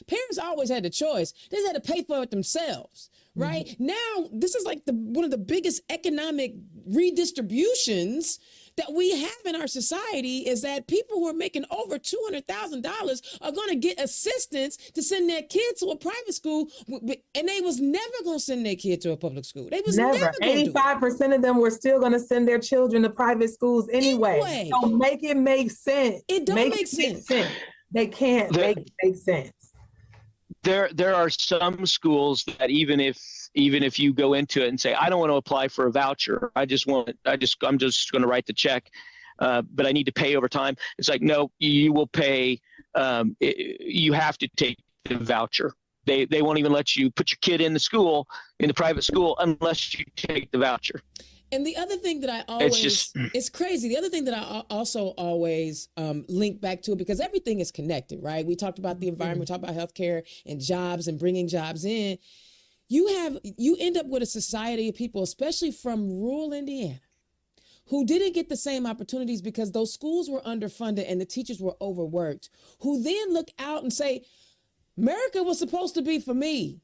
C: parents always had the choice. They just had to pay for it themselves, right? Mm-hmm. Now, this is like one of the biggest economic redistributions that we have in our society, is that people who are making over $200,000 are going to get assistance to send their kids to a private school, and they was never going to send their kid to a public school. They was never 85% of them were still going to send their children to private schools anyway. So make it make sense.
A: It don't make sense.
C: They can't make it make sense.
B: There are some schools that even if you go into it and say, I don't want to apply for a voucher, I'm just going to write the check, but I need to pay over time. It's like, no, you will pay. You have to take the voucher. They won't even let you put your kid in the private school unless you take the voucher.
A: And the other thing that I always, it's crazy. The other thing that I also always link back to, because everything is connected, right? We talked about the environment, we talked about healthcare and jobs and bringing jobs in. You end up with a society of people, especially from rural Indiana, who didn't get the same opportunities because those schools were underfunded and the teachers were overworked, who then look out and say, America was supposed to be for me.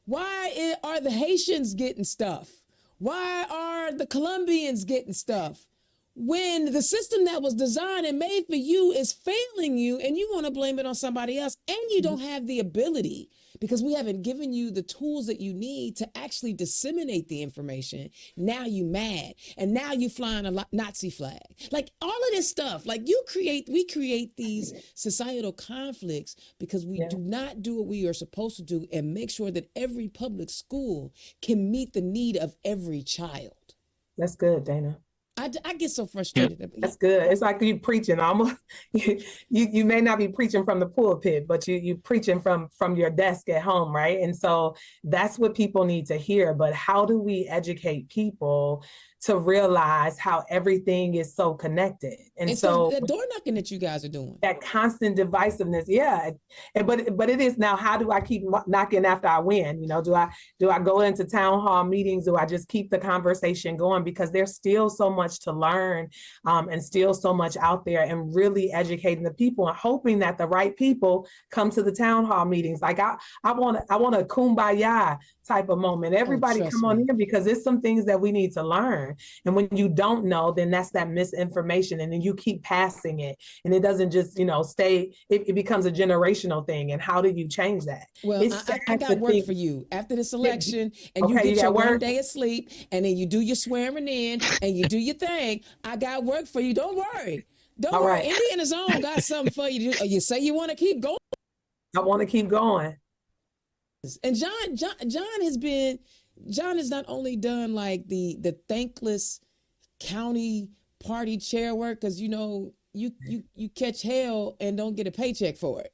A: Why are the Haitians getting stuff? Why are the Colombians getting stuff? When the system that was designed and made for you is failing you, and you want to blame it on somebody else, and you don't have the ability, because we haven't given you the tools that you need to actually disseminate the information. Now you mad, and now you flying a Nazi flag. Like all of this stuff, like we create these societal conflicts because we do not do what we are supposed to do and make sure that every public school can meet the need of every child.
C: That's good, Dana.
A: I get so frustrated.
C: That's good. It's like you preaching almost. You may not be preaching from the pulpit, but you preaching from your desk at home, right? And so that's what people need to hear. But how do we educate people to realize how everything is so connected? And so
A: the door knocking that you guys are doing,
C: that constant divisiveness, but it is now. How do I keep knocking after I win? Do I go into town hall meetings? Do I just keep the conversation going? Because there's still so much much to learn, and still so much out there, and really educating the people and hoping that the right people come to the town hall meetings. Like I want a kumbaya type of moment. Everybody come on in, because there's some things that we need to learn. And when you don't know, then that's that misinformation. And then you keep passing it. And it doesn't just, stay, it becomes a generational thing. And how do you change that?
A: Well, I got work for you after this election, and you get your 1 day of sleep, and then you do your swearing in and you do your thing. I got work for you. Don't worry. Don't worry. Indiana's own got something for you to do. You say you want to keep going.
C: I want to keep going.
A: And John has not only done like the thankless county party chair work, because you catch hell and don't get a paycheck for it.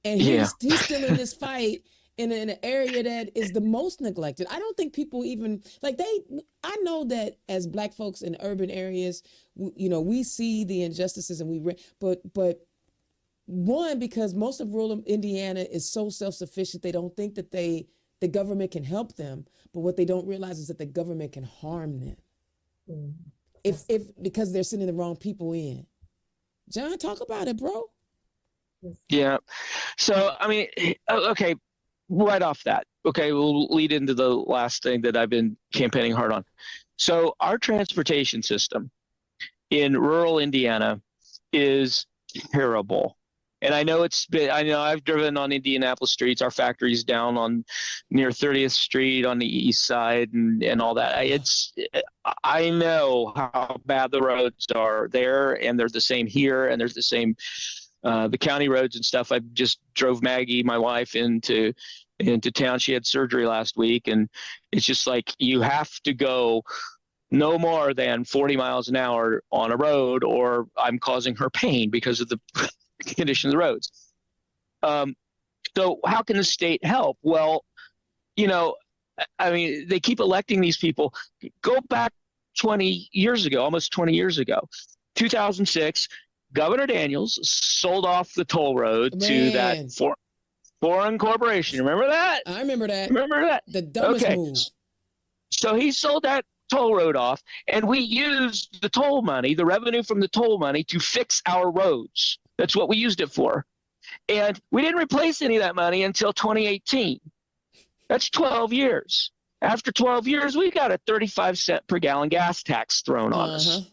A: And he's still in this fight in an area that is the most neglected. I don't think people even I know that as Black folks in urban areas, we see the injustices and but one, because most of rural Indiana is so self-sufficient, they don't think that the government can help them. But what they don't realize is that the government can harm them. If because they're sending the wrong people in. John, talk about it, bro.
B: Yeah. So, I mean, okay, right off that. Okay, we'll lead into the last thing that I've been campaigning hard on. So our transportation system in rural Indiana is terrible. And I know I've driven on Indianapolis streets. Our factory's down on near 30th Street on the east side and all that. I know how bad the roads are there, and they're the same here, and there's the same the county roads and stuff. I just drove Maggie, my wife, into town. She had surgery last week, and it's just like you have to go no more than 40 miles an hour on a road, or I'm causing her pain because of the condition of the roads. So how can the state help? Well, I mean, they keep electing these people. Go back 20 years ago, almost 20 years ago, 2006, Governor Daniels sold off the toll road to that foreign corporation. Remember that?
A: I remember that.
B: Remember that?
A: The dumbest move.
B: So he sold that toll road off, and we used the toll money, the revenue from the toll money, to fix our roads. That's what we used it for. And we didn't replace any of that money until 2018. That's 12 years. After 12 years, we got a 35-cent per gallon gas tax thrown on us.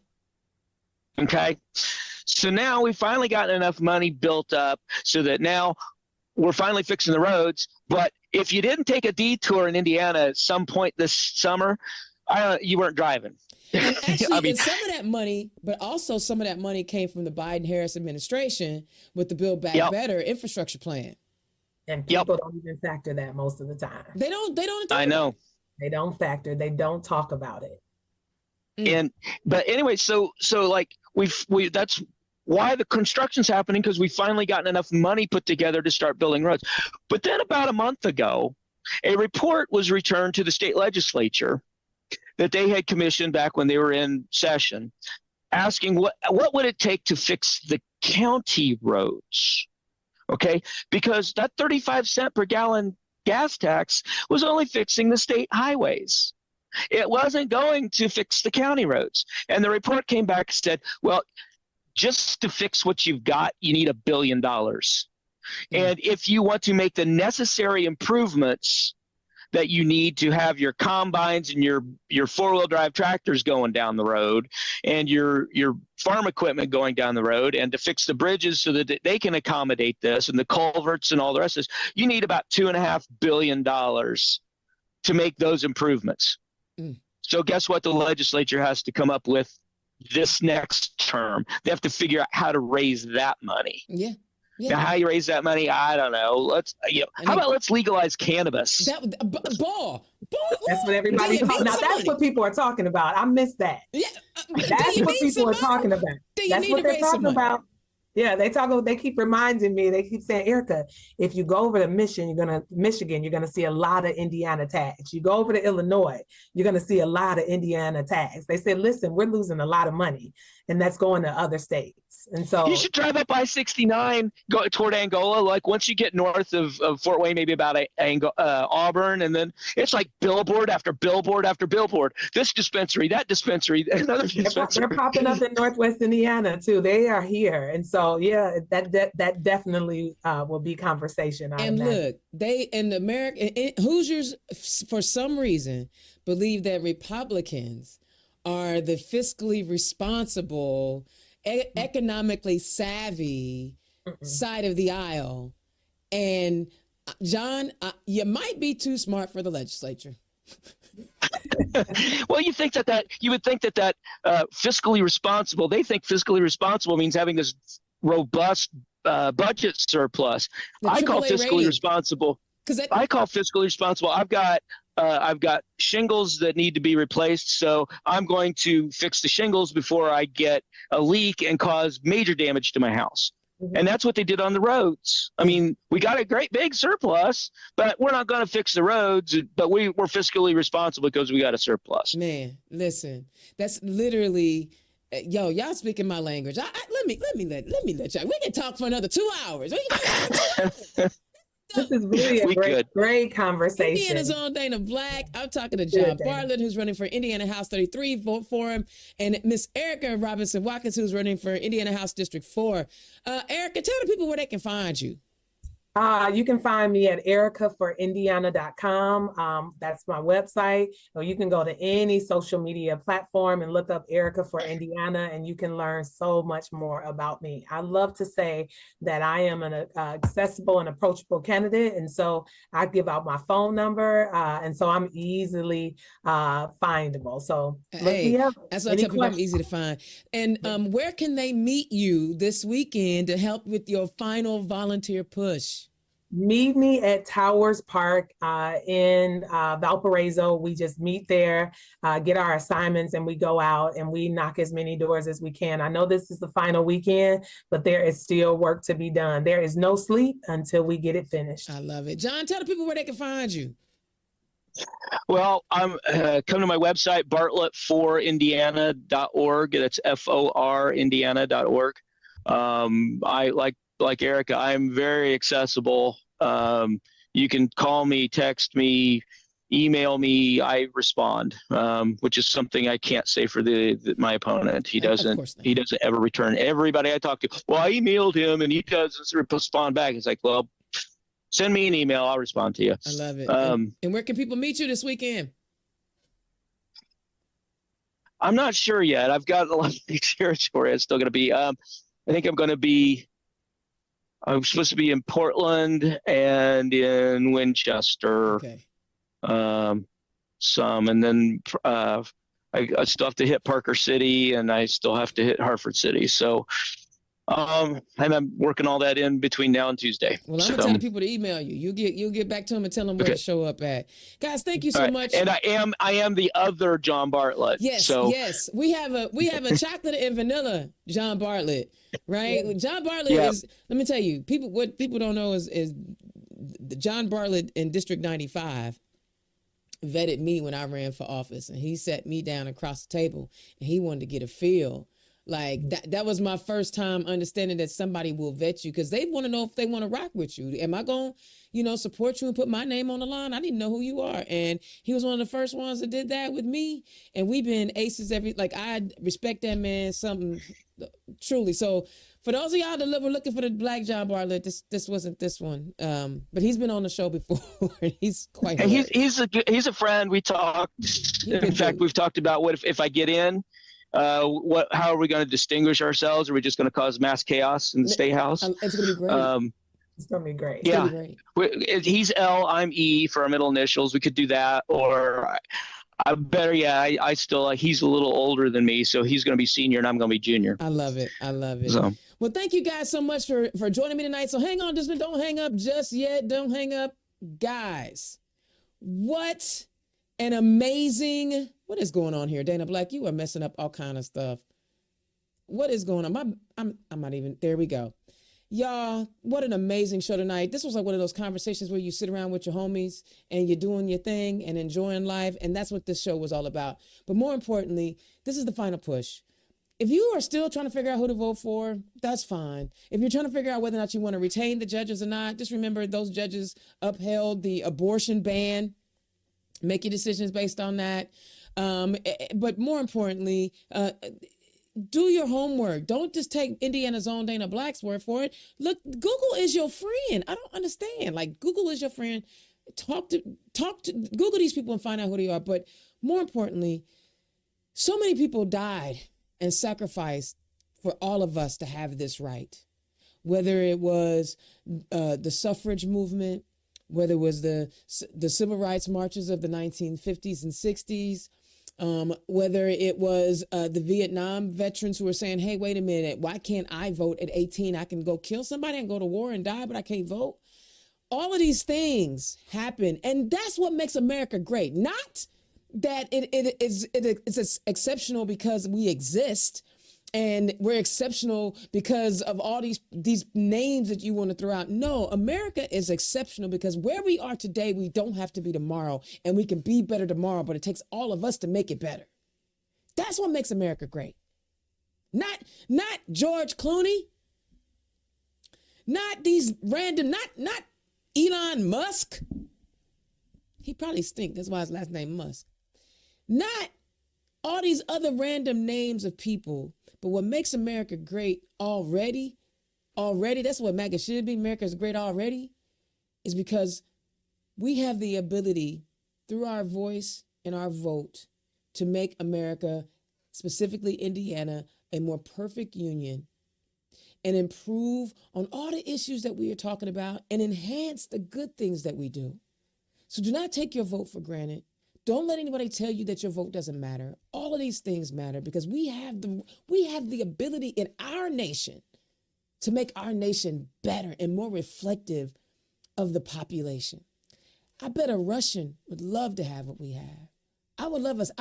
B: Okay? So now we've finally gotten enough money built up so that now we're finally fixing the roads. But if you didn't take a detour in Indiana at some point this summer, you weren't driving.
A: And actually, some of that money, but also some of that money came from the Biden-Harris administration with the Build Back Better infrastructure plan.
C: And people don't even factor that most of the time.
A: They don't.
B: I know.
C: They don't factor. They don't talk about
B: it. But anyway, so like we that's why the construction's happening, because we finally gotten enough money put together to start building roads. But then about a month ago, a report was returned to the state legislature that they had commissioned back when they were in session, asking what would it take to fix the county roads, okay? Because that 35-cent per gallon gas tax was only fixing the state highways. It wasn't going to fix the county roads. And the report came back and said, well, just to fix what you've got, you need $1 billion. And if you want to make the necessary improvements that you need to have your combines and your four-wheel drive tractors going down the road, and your farm equipment going down the road, and to fix the bridges so that they can accommodate this, and the culverts and all the rest of this, you need about $2.5 billion to make those improvements. So guess what the legislature has to come up with this next term? They have to figure out how to raise that money.
A: Yeah.
B: Now, how you raise that money, I don't know. How about let's legalize cannabis?
C: That's what everybody. Now that's what people are talking about. I missed that. Yeah, that's what people are talking about. That's what they're talking about. Yeah, they keep reminding me. They keep saying, Erika, if you go over to Michigan, you're gonna see a lot of Indiana tax. You go over to Illinois, you're gonna see a lot of Indiana tax. They said, listen, we're losing a lot of money, and that's going to other states. And so
B: You should drive up I-69, go toward Angola. Like once you get north of Fort Wayne, maybe about Auburn, and then it's like billboard after billboard after billboard. This dispensary, that dispensary, another dispensary.
C: they're popping up in Northwest Indiana too. They are here, and so yeah, that definitely will be conversation. I
A: And
C: imagine.
A: look, they in America, Hoosiers, for some reason, believe that Republicans are the fiscally responsible, economically savvy side of the aisle. And John, you might be too smart for the legislature.
B: Well, you think that you would think that fiscally responsible. They think fiscally responsible means having this robust budget surplus. I call fiscally responsible. I call fiscally responsible. I've got shingles that need to be replaced, so I'm going to fix the shingles before I get a leak and cause major damage to my house. And that's what they did on the roads. I mean, we got a great big surplus, but we're not going to fix the roads. But we're fiscally responsible because we got a surplus.
A: Man, listen, that's literally, y'all speaking my language. Let me let y'all. We can talk for another 2 hours.
C: This is really a great conversation.
A: Indiana's own Dana Black. I'm talking to John Bartlett, who's running for Indiana House 33 vote for him, and Miss Erika Robinson Watkins, who's running for Indiana House District 4. Erika, tell the people where they can find you.
C: You can find me at ericaforindiana.com. That's my website. Or you can go to any social media platform and look up Erika for Indiana, and you can learn so much more about me. I love to say that I am an accessible and approachable candidate. And so I give out my phone number. And so I'm easily findable. So look me up.
A: That's what I tell people, I'm easy to find. And where can they meet you this weekend to help with your final volunteer push?
C: Meet me at Towers Park in Valparaiso. We just meet there, get our assignments, and we go out and we knock as many doors as we can. I know this is the final weekend, but there is still work to be done. There is no sleep until we get it finished.
A: I love it. John, tell the people where they can find you.
B: Well, I'm come to my website, bartlettforindiana.org. That's FOR Indiana.org. I like Erika, I'm very accessible. You can call me, text me, email me. I respond, which is something I can't say for my opponent. He doesn't ever return everybody I talk to. Well, I emailed him and he doesn't respond back. It's like, well, send me an email. I'll respond to you.
A: I love it. And where can people meet you this weekend?
B: I'm not sure yet. I've got a lot of territory. It's still going to be. I think I'm supposed to be in Portland and in Winchester.
A: Okay.
B: And then I still have to hit Parker City and I still have to hit Hartford City. So, and I'm working all that in between now and Tuesday.
A: Well, I'm gonna tell the people to email you. You'll get back to them and tell them where to show up at. Guys, thank you so much.
B: And I am the other John Bartlett.
A: Yes, yes. We have a chocolate and vanilla John Bartlett, right? Yeah. John Bartlett is. Let me tell you, what people don't know is the John Bartlett in District 95 vetted me when I ran for office, and he sat me down across the table, and he wanted to get a feel. Like that was my first time understanding that somebody will vet you because they want to know if they want to rock with you. Am I going to, support you and put my name on the line? I didn't know who you are. And he was one of the first ones that did that with me. And we've been aces I respect that man something truly. So for those of y'all that were looking for the Black John Bartlett, this wasn't this one. But he's been on the show before. He's quite
B: he's a friend. We talked. In fact, we've talked about what if I get in. How are we going to distinguish ourselves? Are we just going to cause mass chaos in the State House?
A: It's going to be great.
C: It's going to be great.
B: Yeah. He's L, I'm E for our middle initials. We could do that. Or I better, I still, he's a little older than me, so he's going to be senior and I'm going to be junior.
A: I love it. So. Well, thank you guys so much for joining me tonight. So hang on, don't hang up just yet. Don't hang up. Guys, what an amazing... What is going on here? Dana Black, you are messing up all kind of stuff. What is going on? I'm not even, there we go. Y'all, what an amazing show tonight. This was like one of those conversations where you sit around with your homies and you're doing your thing and enjoying life. And that's what this show was all about. But more importantly, this is the final push. if you are still trying to figure out who to vote for, that's fine. If you're trying to figure out whether or not you want to retain the judges or not, just remember those judges upheld the abortion ban. Make your decisions based on that. But more importantly, do your homework. Don't just take Indiana's own Dana Black's word for it. Look, Google is your friend. I don't understand. Like, Google is your friend. Talk to Google these people and find out who they are. But more importantly, so many people died and sacrificed for all of us to have this right. Whether it was the suffrage movement, whether it was the civil rights marches of the 1950s and 60s, whether it was the Vietnam veterans who were saying, hey, wait a minute, why can't I vote at 18? I can go kill somebody and go to war and die, but I can't vote. All of these things happen. And that's what makes America great. Not that it's exceptional because we exist and we're exceptional because of all these names that you want to throw out. No, America is exceptional because where we are today, we don't have to be tomorrow, and we can be better tomorrow, but it takes all of us to make it better. That's what makes America great. Not George Clooney, not these random, not Elon Musk. He probably stinks. That's why his last name Musk. Not all these other random names of people. But what makes America great already, that's what MAGA should be. America is great already, is because we have the ability through our voice and our vote to make America, specifically Indiana, a more perfect union and improve on all the issues that we are talking about and enhance the good things that we do. So do not take your vote for granted. Don't let anybody tell you that your vote doesn't matter. All of these things matter because we have the ability in our nation to make our nation better and more reflective of the population. I bet a Russian would love to have what we have. I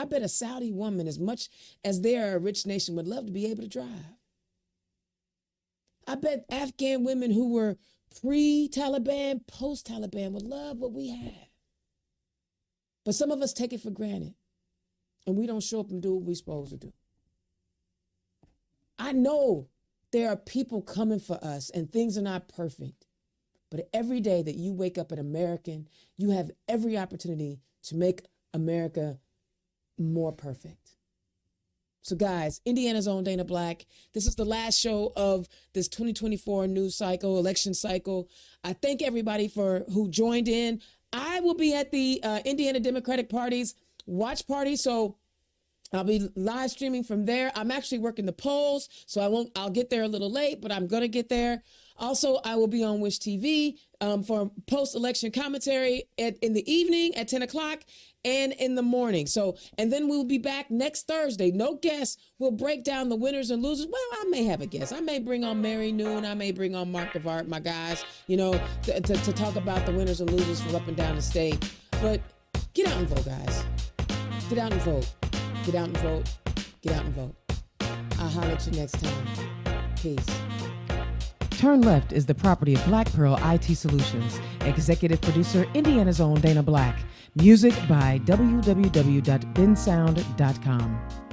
A: bet a Saudi woman, as much as they're a rich nation, would love to be able to drive. I bet Afghan women who were pre-Taliban, post-Taliban would love what we have. But some of us take it for granted and we don't show up and do what we're supposed to do. I know there are people coming for us and things are not perfect, but every day that you wake up an American, you have every opportunity to make America more perfect. So guys, Indiana's own Dana Black. This is the last show of this 2024 news cycle, election cycle. I thank everybody who joined in. I will be at the Indiana Democratic Party's watch party, so I'll be live streaming from there. I'm actually working the polls, so I'll get there a little late, but I'm going to get there. Also, I will be on Wish TV for post-election commentary in the evening at 10 o'clock and in the morning. And then we'll be back next Thursday. No guests. We'll break down the winners and losers. Well, I may have a guest. I may bring on Mary Noon. I may bring on Mark of Art, my guys, to talk about the winners and losers from up and down the state. But get out and vote, guys. Get out and vote. Get out and vote. Get out and vote. I'll holler at you next time. Peace. Turn Left is the property of Black Pearl IT Solutions. Executive producer, Indiana's own Dana Black. Music by www.bensound.com.